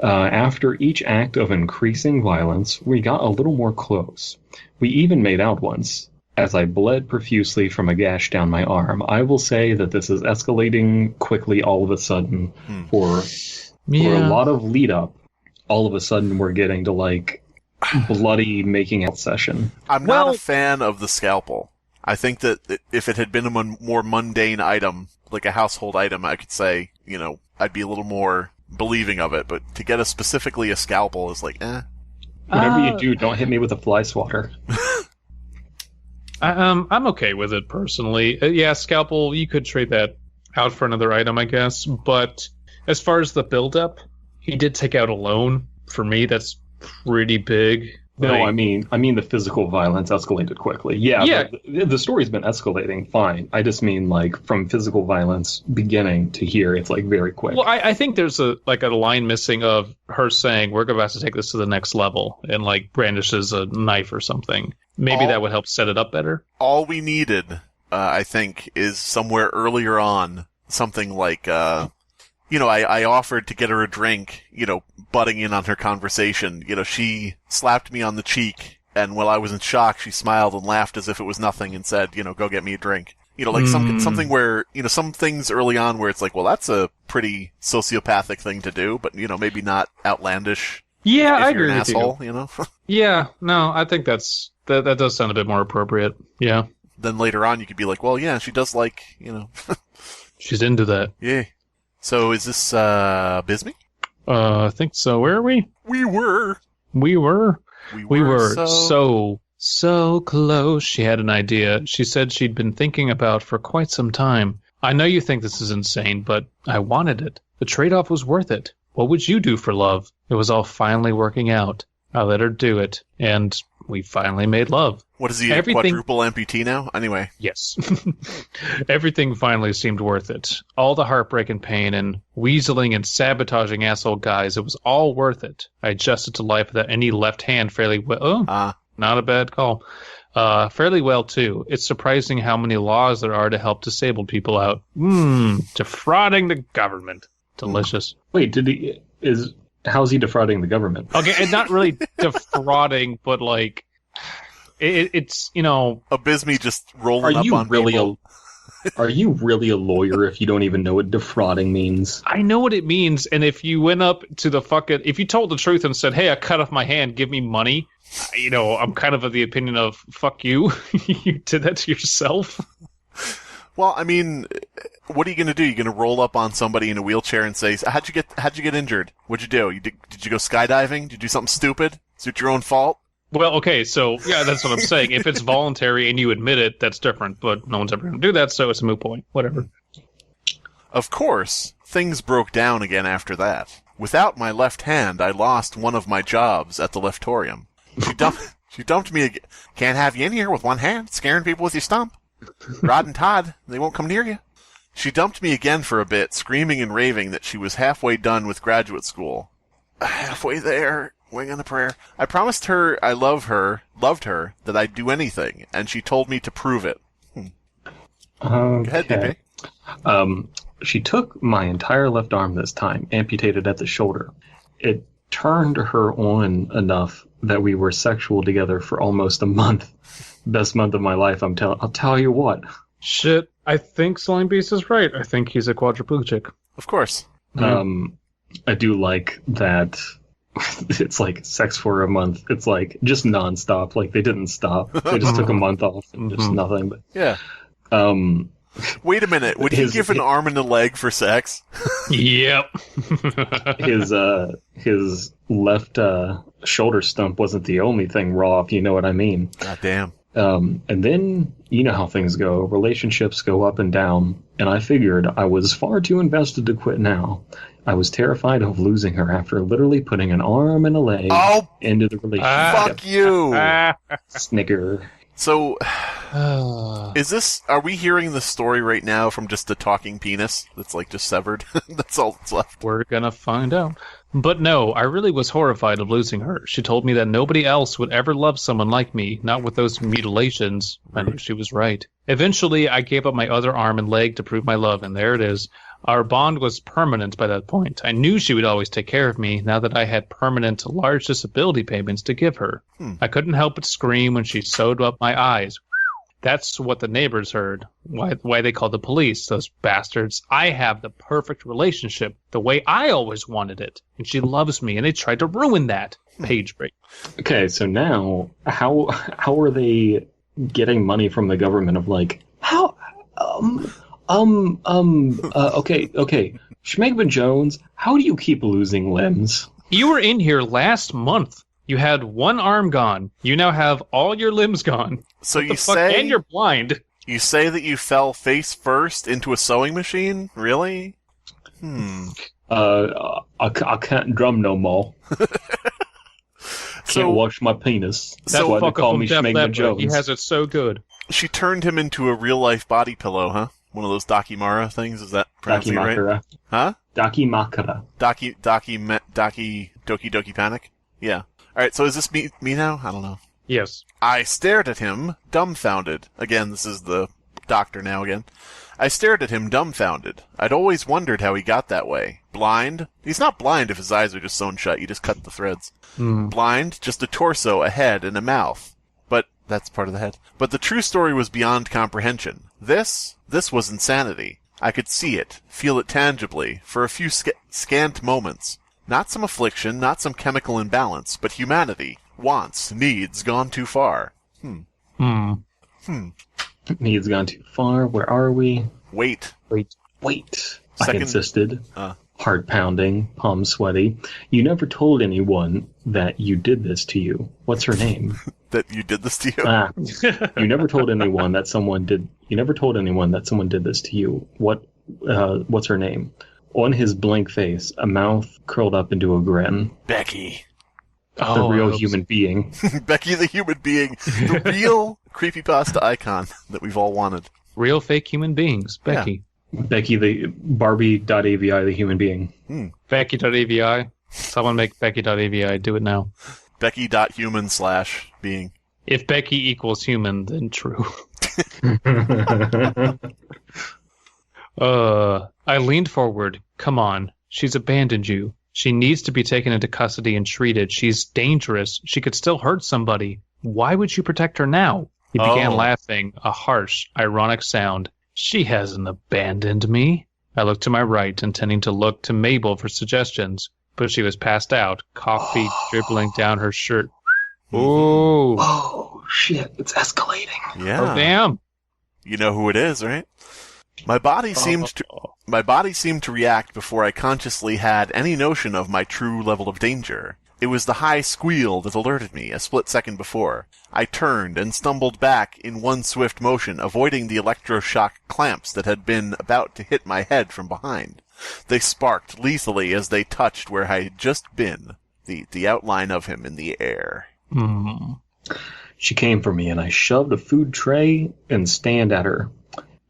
After each act of increasing violence, we got a little more close. We even made out once. As I bled profusely from a gash down my arm, I will say that this is escalating quickly all of a sudden. For a lot of lead up, all of a sudden we're getting to like bloody making out session. I'm not a fan of the scalpel. I think that if it had been a more mundane item, like a household item, I could say, I'd be a little more believing of it. But to get specifically a scalpel is like, eh. Whatever you do, don't hit me with a fly swatter. I'm okay with it personally. Scalpel, you could trade that out for another item, I guess. But as far as the build-up, he did take out a loan. For me, that's pretty big. No, I mean the physical violence escalated quickly. Yeah. The story's been escalating fine. I just mean like from physical violence beginning to here, it's like very quick. Well, I think there's a line missing of her saying we're about to take this to the next level and like brandishes a knife or something. Maybe that would help set it up better. All we needed, I think, is somewhere earlier on something like, I offered to get her a drink, butting in on her conversation. She slapped me on the cheek, and while I was in shock, she smiled and laughed as if it was nothing and said, go get me a drink. Something where, some things early on where it's like, well, that's a pretty sociopathic thing to do, but, maybe not outlandish. Yeah, I agree with asshole, you. Yeah, no, I think that does sound a bit more appropriate. Yeah. Then later on, you could be like, well, yeah, she does like, She's into that. Yeah. So is this, Abysmii? I think so. Where are we? We were so close. She had an idea. She said she'd been thinking about for quite some time. I know you think this is insane, but I wanted it. The trade-off was worth it. What would you do for love? It was all finally working out. I let her do it, and we finally made love. What is he, a quadruple amputee now? Anyway. Yes. Everything finally seemed worth it. All the heartbreak and pain and weaseling and sabotaging asshole guys, it was all worth it. I adjusted to life without any left hand fairly well. Not a bad call. Fairly well, too. It's surprising how many laws there are to help disabled people out. Defrauding the government. Delicious. Wait, how's he defrauding the government? Okay, and not really defrauding, but like, it's, Abysmii just rolling up on people. Are you really a lawyer if you don't even know what defrauding means? I know what it means, and if you went up to if you told the truth and said, hey, I cut off my hand, give me money, I'm kind of the opinion of, fuck you, you did that to yourself. Well, I mean, what are you going to do? You're going to roll up on somebody in a wheelchair and say, how'd you get injured? What'd you do? Did you go skydiving? Did you do something stupid? Is it your own fault? Well, okay, so, yeah, that's what I'm saying. If it's voluntary and you admit it, that's different, but no one's ever going to do that, so it's a moot point. Whatever. Of course, things broke down again after that. Without my left hand, I lost one of my jobs at the leftorium. She dumped me again. Can't have you in here with one hand, scaring people with your stump. Rod and Todd, they won't come near you. She dumped me again for a bit, screaming and raving that she was halfway done with graduate school. Halfway there. wing and a prayer. I promised her I loved her, that I'd do anything, and she told me to prove it. Go ahead, DP. She took my entire left arm this time, amputated at the shoulder. It turned her on enough that we were sexual together for almost a month. Best month of my life, I'll tell you what. Shit, I think Slimebeast is right. I think he's a quadriplegic. Of course. I do like that it's like sex for a month. It's like just nonstop. Like they didn't stop. They just took a month off and just nothing. But yeah. Wait a minute. Would he give an arm and a leg for sex? Yep. His left shoulder stump wasn't the only thing raw, if you know what I mean. God damn. And then, you know how things go. Relationships go up and down. And I figured I was far too invested to quit now. I was terrified of losing her after literally putting an arm and a leg into the relationship. Fuck you! Snicker. So, are we hearing the story right now from just a talking penis that's like just severed? That's all that's left. We're gonna find out. But no, I really was horrified of losing her. She told me that nobody else would ever love someone like me, not with those mutilations. I knew she was right. Eventually, I gave up my other arm and leg to prove my love, and there it is. Our bond was permanent by that point. I knew she would always take care of me, now that I had permanent, large disability payments to give her. I couldn't help but scream when she sewed up my eyes. That's what the neighbors heard. Why they called the police, those bastards. I have the perfect relationship, the way I always wanted it. And she loves me, and they tried to ruin that. Page break. Okay, so now, how are they getting money from the government of like, okay. Schmegman Jones, how do you keep losing limbs? You were in here last month. You had one arm gone. You now have all your limbs gone. So you say... And you're blind. You say that you fell face first into a sewing machine? Really? I can't drum no more. Can't wash my penis. That's why they call me Schmegman Jones. He has it so good. She turned him into a real-life body pillow, huh? One of those Dakimara things? Is that pronouncing right? Huh? Dakimakara. Doki Doki Panic? Yeah. Alright, so is this me now? I don't know. Yes. I stared at him, dumbfounded. Again, this is the doctor now again. I stared at him, dumbfounded. I'd always wondered how he got that way. Blind? He's not blind if his eyes are just sewn shut. You just cut the threads. Blind? Just a torso, a head, and a mouth. But that's part of the head. But the true story was beyond comprehension. This was insanity. I could see it, feel it tangibly, for a few scant moments. Not some affliction, not some chemical imbalance, but humanity. Wants, needs, gone too far. Needs gone too far. Where are we? Wait. I insisted. Heart pounding, palms sweaty. You never told anyone that you did this to you. What's her name? That you did this to you? You never told anyone that someone did. You never told anyone that someone did this to you. What's her name? On his blank face, a mouth curled up into a grin. Becky. The real human being. Becky the human being. The real creepypasta icon that we've all wanted. Real fake human beings. Becky. Yeah. Becky the Barbie.avi the human being. Becky.avi. Someone make Becky.avi. Do it now. Becky.human/being. If Becky equals human, then true. I leaned forward. Come on. She's abandoned you. She needs to be taken into custody and treated. She's dangerous. She could still hurt somebody. Why would you protect her now? He began laughing, a harsh, ironic sound. She hasn't abandoned me. I looked to my right, intending to look to Mabel for suggestions, but she was passed out, coffee dribbling down her shirt. Ooh. Oh, shit. It's escalating. Yeah. Oh, damn. You know who it is, right? My body seemed to react before I consciously had any notion of my true level of danger. It was the high squeal that alerted me a split second before. I turned and stumbled back in one swift motion, avoiding the electroshock clamps that had been about to hit my head from behind. They sparked lethally as they touched where I had just been, the outline of him in the air. She came for me, and I shoved a food tray and stand at her,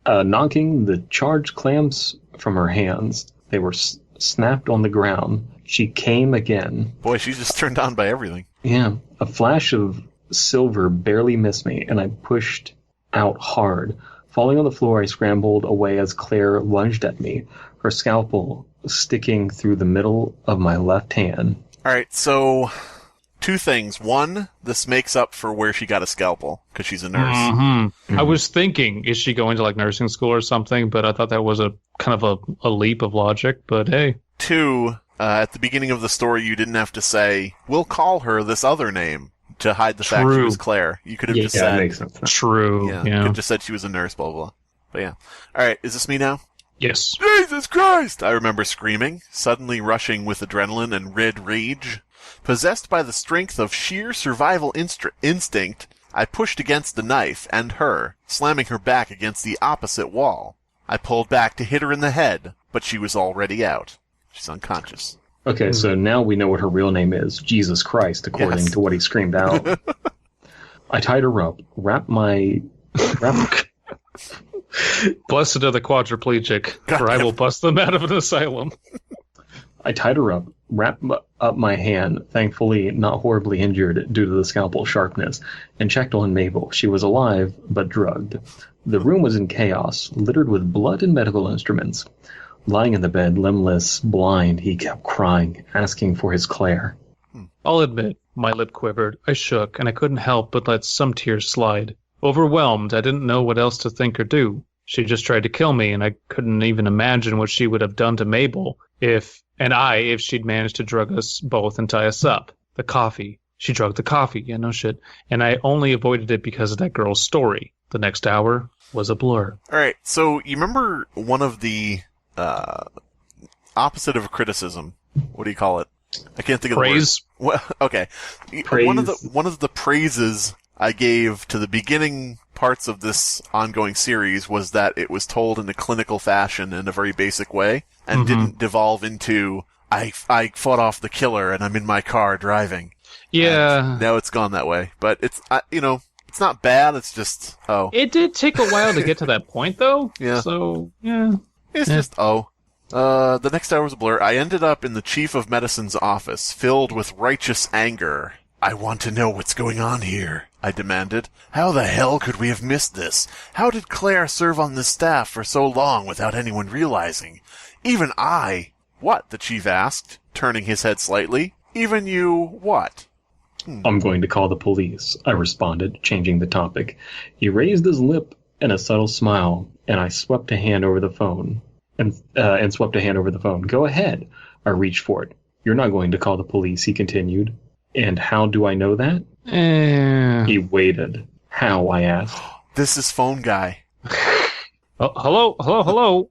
knocking the charged clamps from her hands. They were snapped on the ground. She came again. Boy, she's just turned on by everything. Yeah. A flash of silver barely missed me, and I pushed out hard. Falling on the floor, I scrambled away as Claire lunged at me, her scalpel sticking through the middle of my left hand. All right, so 2 things. 1, this makes up for where she got a scalpel, because she's a nurse. Mm-hmm. I was thinking, is she going to like nursing school or something? But I thought that was a kind of a leap of logic. But hey. 2, at the beginning of the story, you didn't have to say, we'll call her this other name to hide the fact she was Claire. You could have just said... that makes sense. True. Yeah, you could have just said she was a nurse, blah, blah, blah. But yeah. All right, is this me now? Yes. Jesus Christ! I remember screaming, suddenly rushing with adrenaline and red rage. Possessed by the strength of sheer survival instinct, I pushed against the knife and her, slamming her back against the opposite wall. I pulled back to hit her in the head, but she was already out. She's unconscious. Okay, so now we know what her real name is. Jesus Christ, according to what he screamed out. I tied her up, wrapped Blessed are the quadriplegic, for I will bust them out of an asylum. I tied her up, wrapped up my hand, thankfully not horribly injured due to the scalpel sharpness, and checked on Mabel. She was alive, but drugged. The room was in chaos, littered with blood and medical instruments. Lying in the bed, limbless, blind, he kept crying, asking for his Claire. I'll admit, my lip quivered, I shook, and I couldn't help but let some tears slide. Overwhelmed, I didn't know what else to think or do. She just tried to kill me, and I couldn't even imagine what she would have done to Mabel if she'd managed to drug us both and tie us up. The coffee. She drugged the coffee, yeah, no shit. And I only avoided it because of that girl's story. The next hour was a blur. Alright, so you remember one of the opposite of criticism. What do you call it? I can't think of praise. The word. Well, okay. Praise. One of the praises I gave to the beginning parts of this ongoing series was that it was told in a clinical fashion in a very basic way and didn't devolve into I fought off the killer and I'm in my car driving. Yeah. And now it's gone that way, but it's it's not bad. It's just It did take a while to get to that point, though. Yeah. So yeah. It's just the next hour was a blur. I ended up in the chief of medicine's office, filled with righteous anger. I want to know what's going on here, I demanded. How the hell could we have missed this? How did Claire serve on this staff for so long without anyone realizing? Even I... What? The chief asked, turning his head slightly. Even you, what? I'm going to call the police, I responded, changing the topic. He raised his lip in a subtle smile, and I swept a hand over the phone. And swept a hand over the phone. Go ahead. I reached for it. You're not going to call the police, he continued. And how do I know that? He waited. How, I asked. This is phone guy. Hello.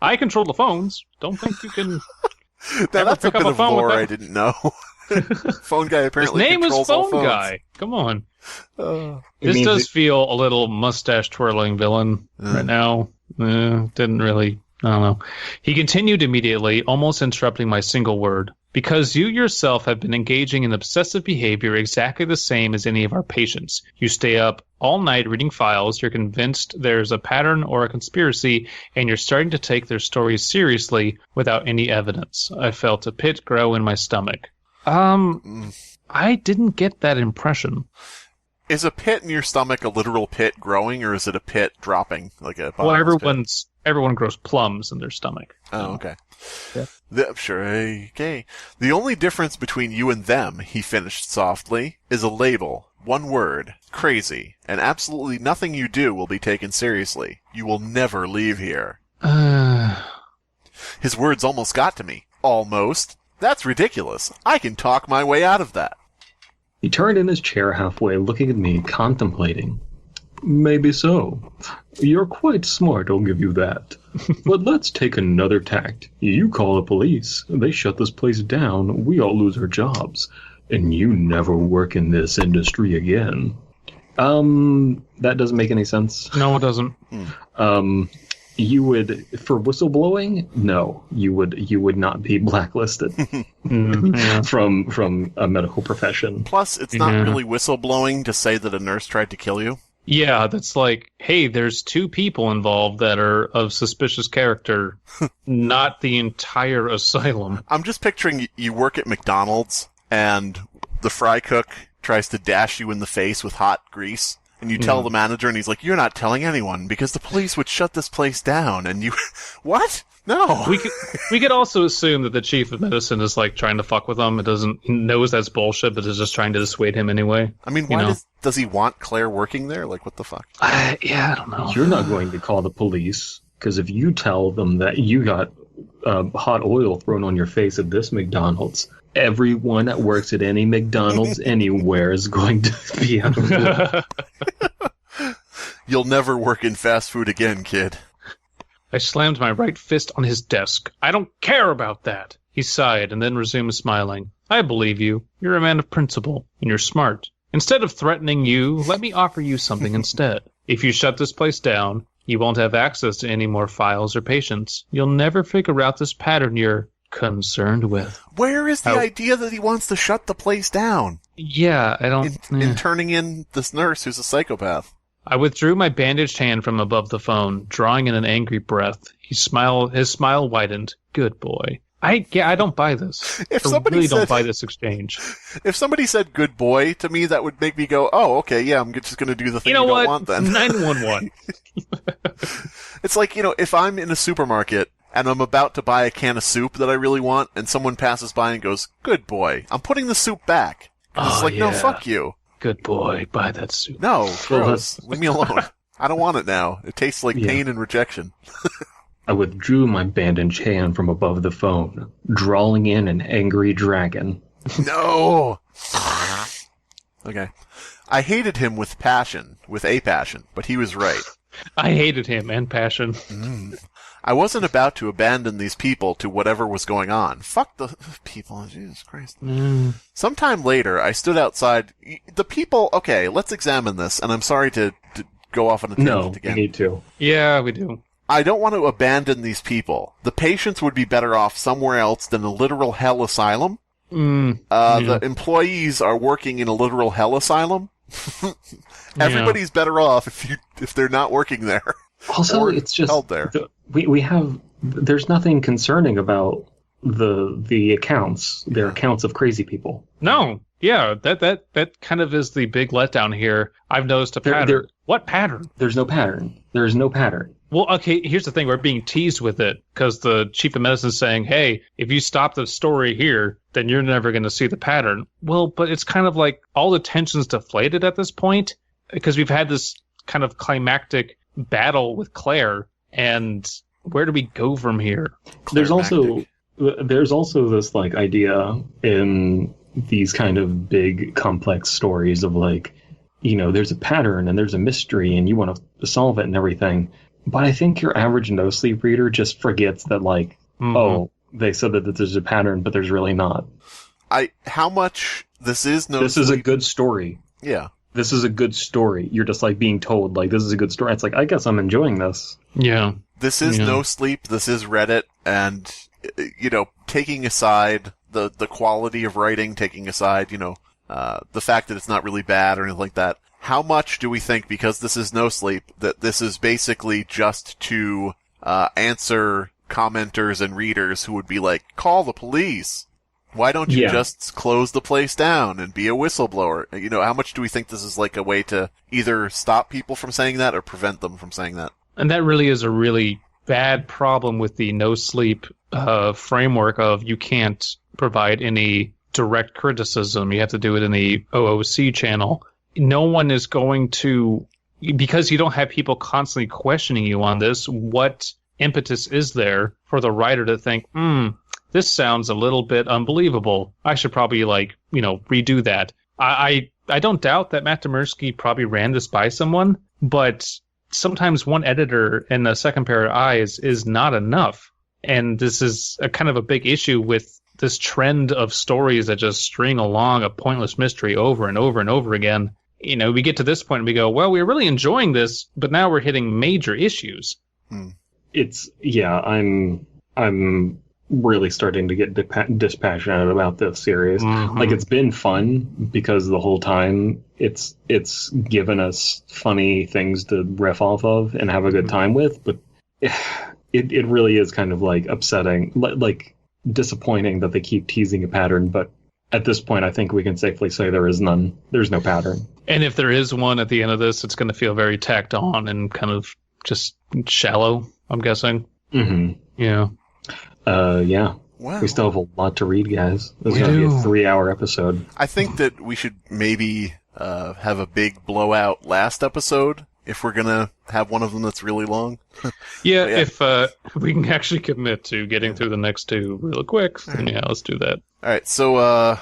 I control the phones. Don't think you can... That's a bit of lore I didn't know. Phone guy apparently His name is controls all Phone phones. Guy. Come on. This does feel a little mustache-twirling villain right now. Didn't really... I don't know. He continued immediately, almost interrupting my single word. Because you yourself have been engaging in obsessive behavior exactly the same as any of our patients. You stay up all night reading files, you're convinced there's a pattern or a conspiracy, and you're starting to take their stories seriously without any evidence. I felt a pit grow in my stomach. I didn't get that impression. Is a pit in your stomach a literal pit growing, or is it a pit dropping? Like a Well, everyone grows plums in their stomach. Oh, okay. Yeah. Sure, okay. The only difference between you and them, he finished softly, is a label. One word. Crazy. And absolutely nothing you do will be taken seriously. You will never leave here. His words almost got to me. Almost. That's ridiculous. I can talk my way out of that. He turned in his chair halfway, looking at me, contemplating. Maybe so. You're quite smart, I'll give you that. But let's take another tact. You call the police. They shut this place down. We all lose our jobs. And you never work in this industry again. That doesn't make any sense. No, it doesn't. You would, for whistleblowing, no, you would not be blacklisted from a medical profession. Plus, it's not really whistleblowing to say that a nurse tried to kill you. Yeah, that's like, hey, there's 2 people involved that are of suspicious character, not the entire asylum. I'm just picturing you work at McDonald's, and the fry cook tries to dash you in the face with hot grease, and you tell the manager, and he's like, "You're not telling anyone, because the police would shut this place down," and you... What? No. We could also assume that the chief of medicine is like trying to fuck with him. He knows that's bullshit, but is just trying to dissuade him anyway. I mean, why does he want Claire working there? Like, what the fuck? I don't know. You're not going to call the police, because if you tell them that you got hot oil thrown on your face at this McDonald's, everyone that works at any McDonald's anywhere is going to be out of work. You'll never work in fast food again, kid. I slammed my right fist on his desk. I don't care about that. He sighed and then resumed smiling. I believe you. You're a man of principle, and you're smart. Instead of threatening you, let me offer you something instead. If you shut this place down, you won't have access to any more files or patients. You'll never figure out this pattern you're concerned with. Where is the idea that he wants to shut the place down? Yeah, I don't... In turning in this nurse who's a psychopath. I withdrew my bandaged hand from above the phone, drawing in an angry breath. His smile widened. Good boy. I don't buy this. Don't buy this exchange. If somebody said "good boy" to me, that would make me go, "Oh, okay, yeah, I'm just going to do the thing you don't want." Then 911. It's like, if I'm in a supermarket and I'm about to buy a can of soup that I really want, and someone passes by and goes, "Good boy," I'm putting the soup back. It's like, no, fuck you. Good boy, buy that soup. No, gross. Leave me alone. I don't want it now. It tastes like pain and rejection. I withdrew my bandaged hand from above the phone, drawing in an angry dragon. No! Okay. I hated him with a passion, but he was right. I hated him and passion. I wasn't about to abandon these people to whatever was going on. Fuck the people. Jesus Christ. Sometime later, I stood outside. The people... Okay, let's examine this, and I'm sorry to go off on a tangent again. No, we need to. Yeah, we do. I don't want to abandon these people. The patients would be better off somewhere else than a literal hell asylum. The employees are working in a literal hell asylum. Everybody's better off if they're not working there. Also, it's just held there. There's nothing concerning about the accounts. They're accounts of crazy people. No, yeah, that kind of is the big letdown here. I've noticed a pattern. What pattern? There's no pattern. There's no pattern. Well, okay, here's the thing. We're being teased with it because the chief of medicine is saying, hey, if you stop the story here, then you're never going to see the pattern. Well, but it's kind of like all the tension's deflated at this point because we've had this kind of climactic battle with Claire, and where do we go from here? There's also this like idea in these kind of big complex stories of like, there's a pattern and there's a mystery and you want to solve it and everything. But I think your average no-sleep reader just forgets that, like, they said that there's a pattern, but there's really not. How much this is no-sleep? This is a good story. Yeah. This is a good story. You're just, like, being told, like, this is a good story. It's like, I guess I'm enjoying this. Yeah. This is no-sleep. This is Reddit. And, taking aside the quality of writing, taking aside, the fact that it's not really bad or anything like that, how much do we think, because this is no sleep, that this is basically just to answer commenters and readers who would be like, call the police? Why don't you just close the place down and be a whistleblower? How much do we think this is like a way to either stop people from saying that or prevent them from saying that? And that really is a really bad problem with the no sleep framework of you can't provide any direct criticism. You have to do it in the OOC channel. No one is going to, because you don't have people constantly questioning you on this, what impetus is there for the writer to think, this sounds a little bit unbelievable. I should probably, redo that. I don't doubt that Matt Demersky probably ran this by someone, but sometimes one editor and a second pair of eyes is not enough. And this is a kind of a big issue with this trend of stories that just string along a pointless mystery over and over and over again. We get to this point and we go, well, we're really enjoying this, but now we're hitting major issues. I'm really starting to get dispassionate about this series. Mhm. Like, it's been fun because the whole time it's given us funny things to riff off of and have a good time with, but it really is kind of like upsetting, like disappointing that they keep teasing a pattern, but at this point I think we can safely say there's no pattern. And if there is one at the end of this, it's going to feel very tacked on and kind of just shallow, I'm guessing. Mm-hmm. Yeah. Yeah. Wow. We still have a lot to read, guys. This is We going to be do. a 3-hour episode. I think that we should maybe have a big blowout last episode if we're gonna have one of them that's really long. Yeah, Yeah. if we can actually commit to getting through the next two real quick, then yeah, let's do that. All right, so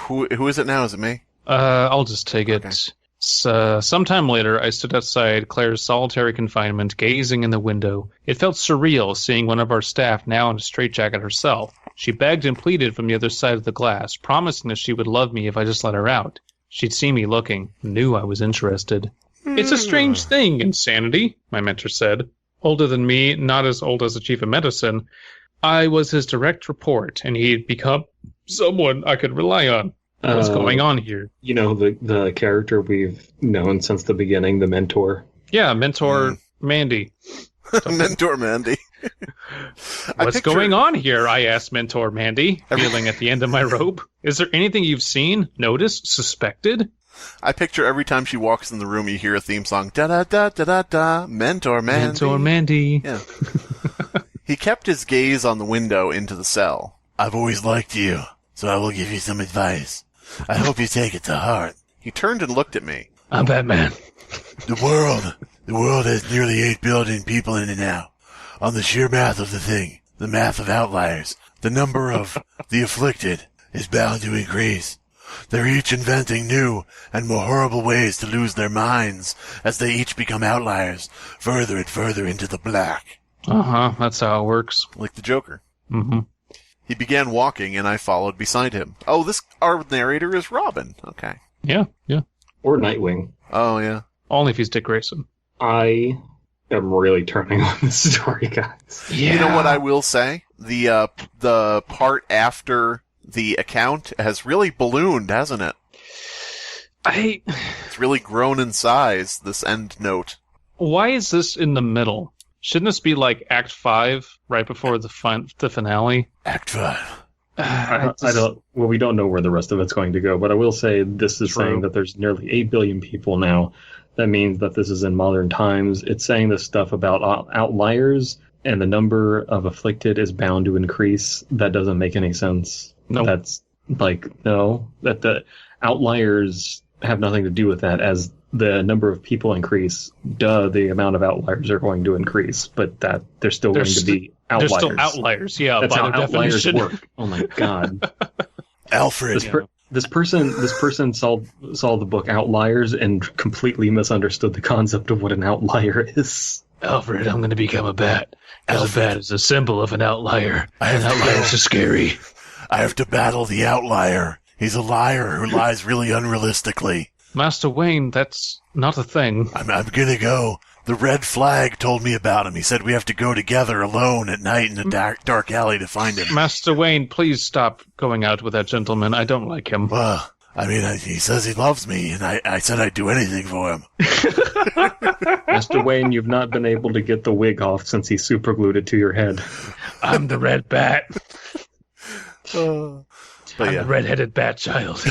who is it now? Is it me? I'll just take it. Okay. Sometime later, I stood outside Claire's solitary confinement, gazing in the window. It felt surreal seeing one of our staff now in a straitjacket herself. She begged and pleaded from the other side of the glass, promising that she would love me if I just let her out. She'd seen me looking, knew I was interested. It's a strange thing, insanity, my mentor said. Older than me, not as old as the chief of medicine, I was his direct report, and he'd become someone I could rely on. What's going on here? You know, the character we've known since the beginning, the mentor. Yeah, mentor Mandy. Mentor Mandy. What's going on here? I asked Mentor Mandy, feeling at the end of my rope. Is there anything you've seen, noticed, suspected? I picture every time she walks in the room, you hear a theme song. Da da da da da da. Mentor Mandy. Mentor Mandy. Yeah. He kept his gaze on the window into the cell. I've always liked you, so I will give you some advice. I hope you take it to heart. He turned and looked at me. I'm Batman. The world has nearly 8 billion people in it now. On the sheer math of the thing, the math of outliers, the number of the afflicted is bound to increase. They're each inventing new and more horrible ways to lose their minds as they each become outliers, further and further into the black. Uh-huh, that's how it works. Like the Joker. Mm-hmm. He began walking, and I followed beside him. Oh, our narrator is Robin. Okay. Yeah. Or Nightwing. Oh, yeah. Only if he's Dick Grayson. I am really turning on this story, guys. Yeah. You know what I will say? The part after the account has really ballooned, hasn't it? It's really grown in size, this end note. Why is this in the middle? Shouldn't this be like Act 5, right before the finale? Act 5. I don't. Well, we don't know where the rest of it's going to go, but I will say this is True. saying that there's nearly 8 billion people now. That means that this is in modern times. It's saying this stuff about outliers, and the number of afflicted is bound to increase. That doesn't make any sense. Nope. That's that the outliers have nothing to do with that. As the number of people increase, the amount of outliers are going to increase, but that they're still going to be outliers. They're still outliers, yeah, That's by how their outliers definition. work. Oh my god. Alfred. This person saw the book Outliers and completely misunderstood the concept of what an outlier is. Alfred, I'm going to become a bat. Because a bat is a symbol of an outlier. And outliers are scary. I have to battle the outlier. He's a liar who lies really unrealistically. Master Wayne, that's not a thing. I'm gonna go. The red flag told me about him. He said we have to go together alone at night in a dark alley to find him. Master Wayne, please stop going out with that gentleman. I don't like him. Well, I mean, he says he loves me, and I said I'd do anything for him. Master Wayne, you've not been able to get the wig off since he superglued it to your head. I'm the red bat. But I'm yeah. the red-headed bat child.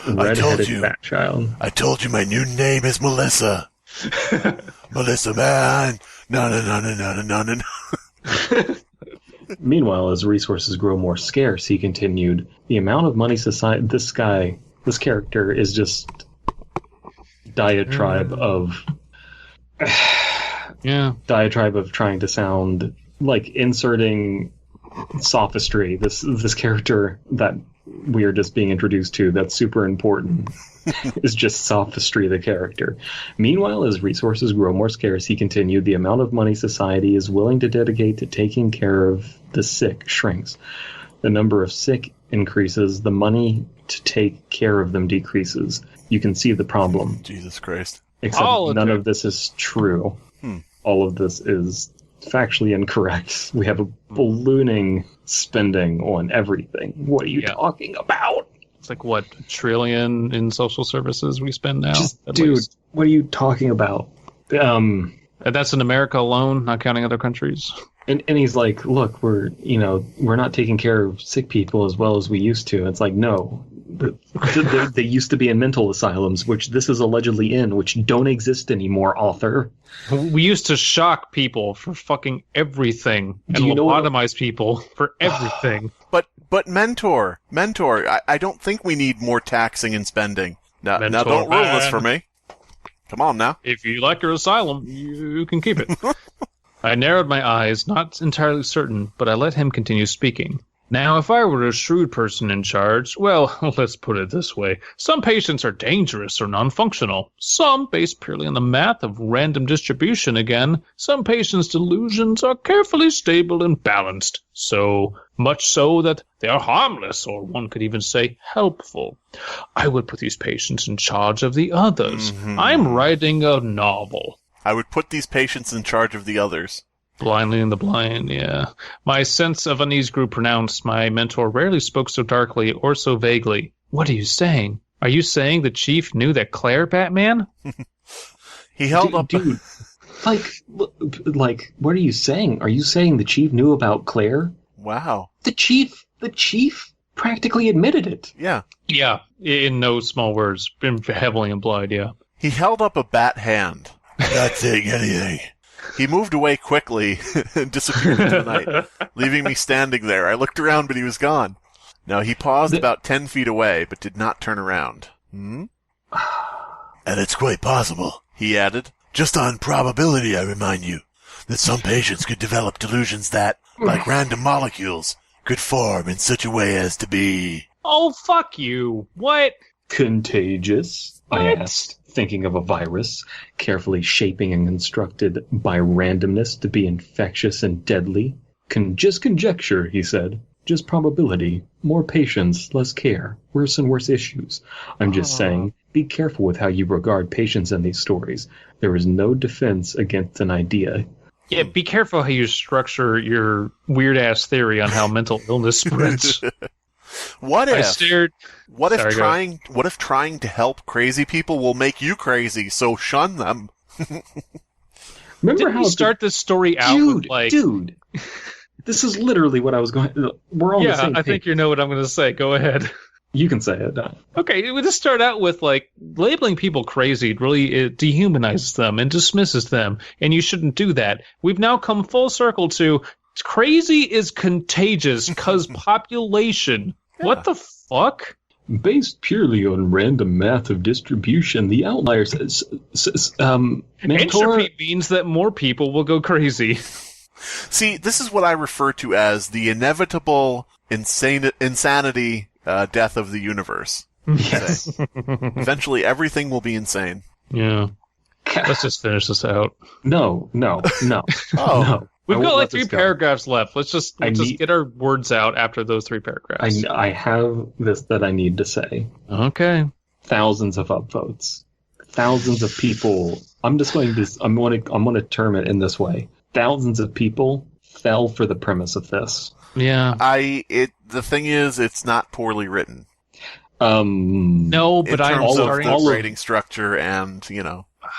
Red-headed you. bat child. I told you my new name is Melissa. Melissa, man. No. Meanwhile, as resources grow more scarce, he continued, the amount of money society... This character is just diatribe of... Yeah. Diatribe of trying to sound like inserting sophistry. This character that we are just being introduced to, that's super important, is just sophistry, the character. Meanwhile, as resources grow more scarce, he continued, the amount of money society is willing to dedicate to taking care of the sick shrinks. The number of sick increases, the money to take care of them decreases. You can see the problem. Jesus Christ. Except none of this is true. All of this is factually incorrect. We have a ballooning spending on everything. What are you talking about? It's like, what, $1 trillion in social services we spend now? Dude, what are you talking about? And that's in America alone, not counting other countries. And he's like, look, we're not taking care of sick people as well as we used to. It's like, no, they used to be in mental asylums, which this is allegedly in, which don't exist anymore, author. We used to shock people for fucking everything and lobotomize people for everything. But mentor, I don't think we need more taxing and spending. Now don't ruin this for me. Come on now. If you like your asylum, you can keep it. I narrowed my eyes, not entirely certain, but I let him continue speaking. Now, if I were a shrewd person in charge, well, let's put it this way. Some patients are dangerous or non-functional. Some, based purely on the math of random distribution again, some patients' delusions are carefully stable and balanced. So much so that they are harmless, or one could even say helpful. I would put these patients in charge of the others. Mm-hmm. I'm writing a novel. I would put these patients in charge of the others. Blindly in the blind, yeah. My sense of unease grew pronounced. My mentor rarely spoke so darkly or so vaguely. What are you saying? Are you saying the chief knew that Claire, Batman? He held up... Dude, like, what are you saying? Are you saying the chief knew about Claire? Wow. The chief practically admitted it. Yeah. Yeah, in no small words. Been heavily implied, yeah. He held up a bat hand. Not saying anything. He moved away quickly and disappeared into the night, leaving me standing there. I looked around, but he was gone. Now, he paused about 10 feet away, but did not turn around. And it's quite possible, he added. Just on probability, I remind you, that some patients could develop delusions that, like random molecules, could form in such a way as to be... Oh, fuck you. What? Contagious? What? I asked, thinking of a virus, carefully shaping and constructed by randomness to be infectious and deadly. Just conjecture, he said. Just probability. More patients, less care. Worse and worse issues. I'm just saying, be careful with how you regard patients in these stories. There is no defense against an idea. Yeah, be careful how you structure your weird-ass theory on how mental illness spreads. What if trying to help crazy people will make you crazy, so shun them? Remember how you start this story out with like... Dude, this is literally what I was going... We're on the same page. I think you know what I'm going to say. Go ahead. You can say it. Okay, we just start out with, like, labeling people crazy really dehumanizes them and dismisses them, and you shouldn't do that. We've now come full circle to crazy is contagious because population. Yeah. What the fuck? Based purely on random math of distribution, the outlier says... Entropy means that more people will go crazy. See, this is what I refer to as the inevitable insanity... death of the universe. Yes. Eventually, everything will be insane. Yeah. Let's just finish this out. No. Oh. No. We've got like 3 paragraphs left. Let's just get our words out after those 3 paragraphs. I have this that I need to say. Okay. Thousands of upvotes. Thousands of people. I'm going to term it in this way. Thousands of people fell for the premise of this. Yeah. The thing is, it's not poorly written. No, but I'm starting the rating structure and,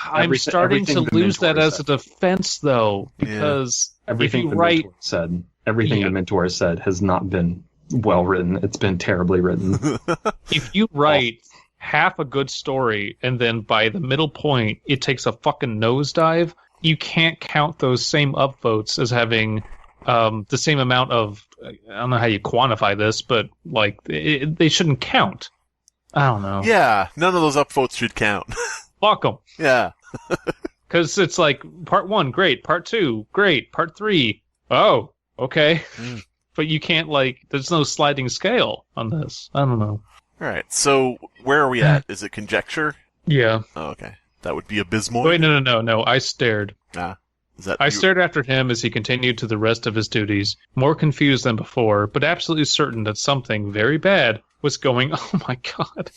I'm starting to lose that as a defense, though, because everything the mentor said has not been well written. It's been terribly written. If you write half a good story and then by the middle point it takes a fucking nosedive, you can't count those same upvotes as having the same amount of, I don't know how you quantify this, but like they shouldn't count. I don't know. Yeah, none of those upvotes should count. Fuck them. Yeah. Because it's like, part 1, great. Part 2, great. Part 3, oh, okay. But you can't, there's no sliding scale on this. I don't know. All right, so where are we at? Is it conjecture? Yeah. Oh, okay. That would be Abysmii? Wait, no. I stared. I stared after him as he continued to the rest of his duties, more confused than before, but absolutely certain that something very bad was going... Oh, my God.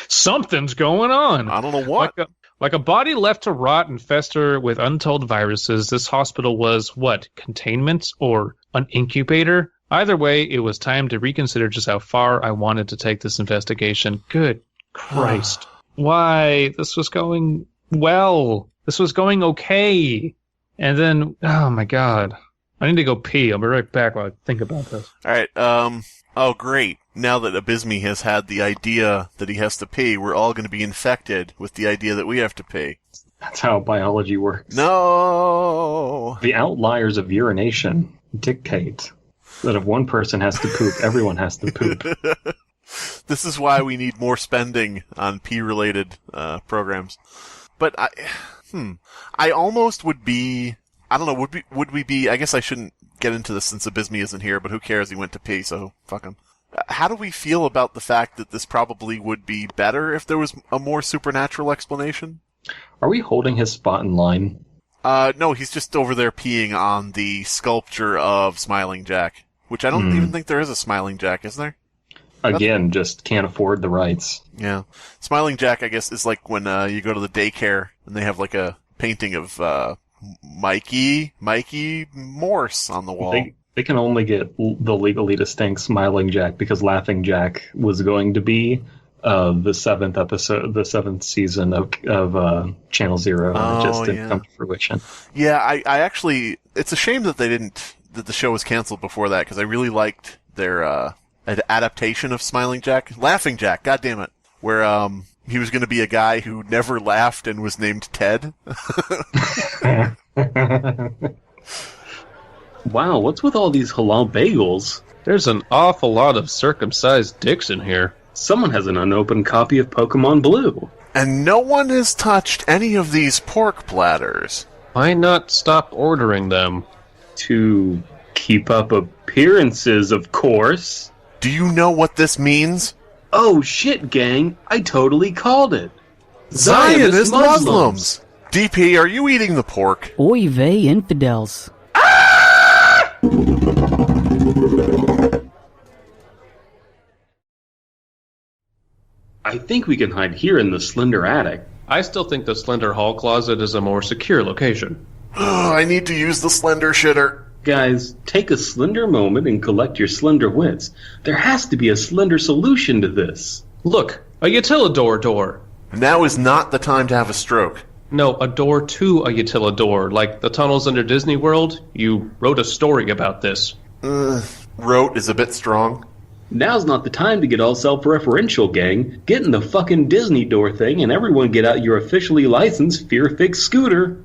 Something's going on. I don't know what. Like a body left to rot and fester with untold viruses, this hospital was, what, containment or an incubator? Either way, it was time to reconsider just how far I wanted to take this investigation. Good Christ. Why? This was going well. This was going okay. And then, oh my God. I need to go pee. I'll be right back while I think about this. Alright, oh great. Now that Abysmii has had the idea that he has to pee, we're all going to be infected with the idea that we have to pee. That's how biology works. No! The outliers of urination dictate that if one person has to poop, everyone has to poop. This is why we need more spending on pee-related programs. But I almost would be... I don't know, would we be... I guess I shouldn't get into this since Abysmii isn't here, but who cares? He went to pee, so fuck him. How do we feel about the fact that this probably would be better if there was a more supernatural explanation? Are we holding his spot in line? No, he's just over there peeing on the sculpture of Smiling Jack, which I don't even think there is a Smiling Jack, is there? Again, just can't afford the rights. Yeah. Smiling Jack, I guess, is like when you go to the daycare and they have like a painting of Mikey Morse on the wall. They can only get the legally distinct Smiling Jack because Laughing Jack was going to be the seventh season of Channel Zero, and it just didn't come to fruition. Yeah, I actually, it's a shame that that the show was canceled before that, because I really liked their adaptation of Smiling Jack, Laughing Jack, goddammit, where he was going to be a guy who never laughed and was named Ted. Wow, what's with all these halal bagels? There's an awful lot of circumcised dicks in here. Someone has an unopened copy of Pokemon Blue. And no one has touched any of these pork platters. Why not stop ordering them? To keep up appearances, of course. Do you know what this means? Oh shit, gang. I totally called it. Zionist Muslims! DP, are you eating the pork? Oy vey, infidels. I think we can hide here in the Slender attic. I still think the Slender Hall Closet is a more secure location. I need to use the Slender Shitter. Guys, take a slender moment and collect your slender wits. There has to be a slender solution to this. Look, a utilidor door. Now is not the time to have a stroke. No, a door to a utilidor, like the tunnels under Disney World. You wrote a story about this. Wrote is a bit strong. Now's not the time to get all self-referential, gang. Get in the fucking Disney door thing and everyone get out your officially licensed Fearfic scooter.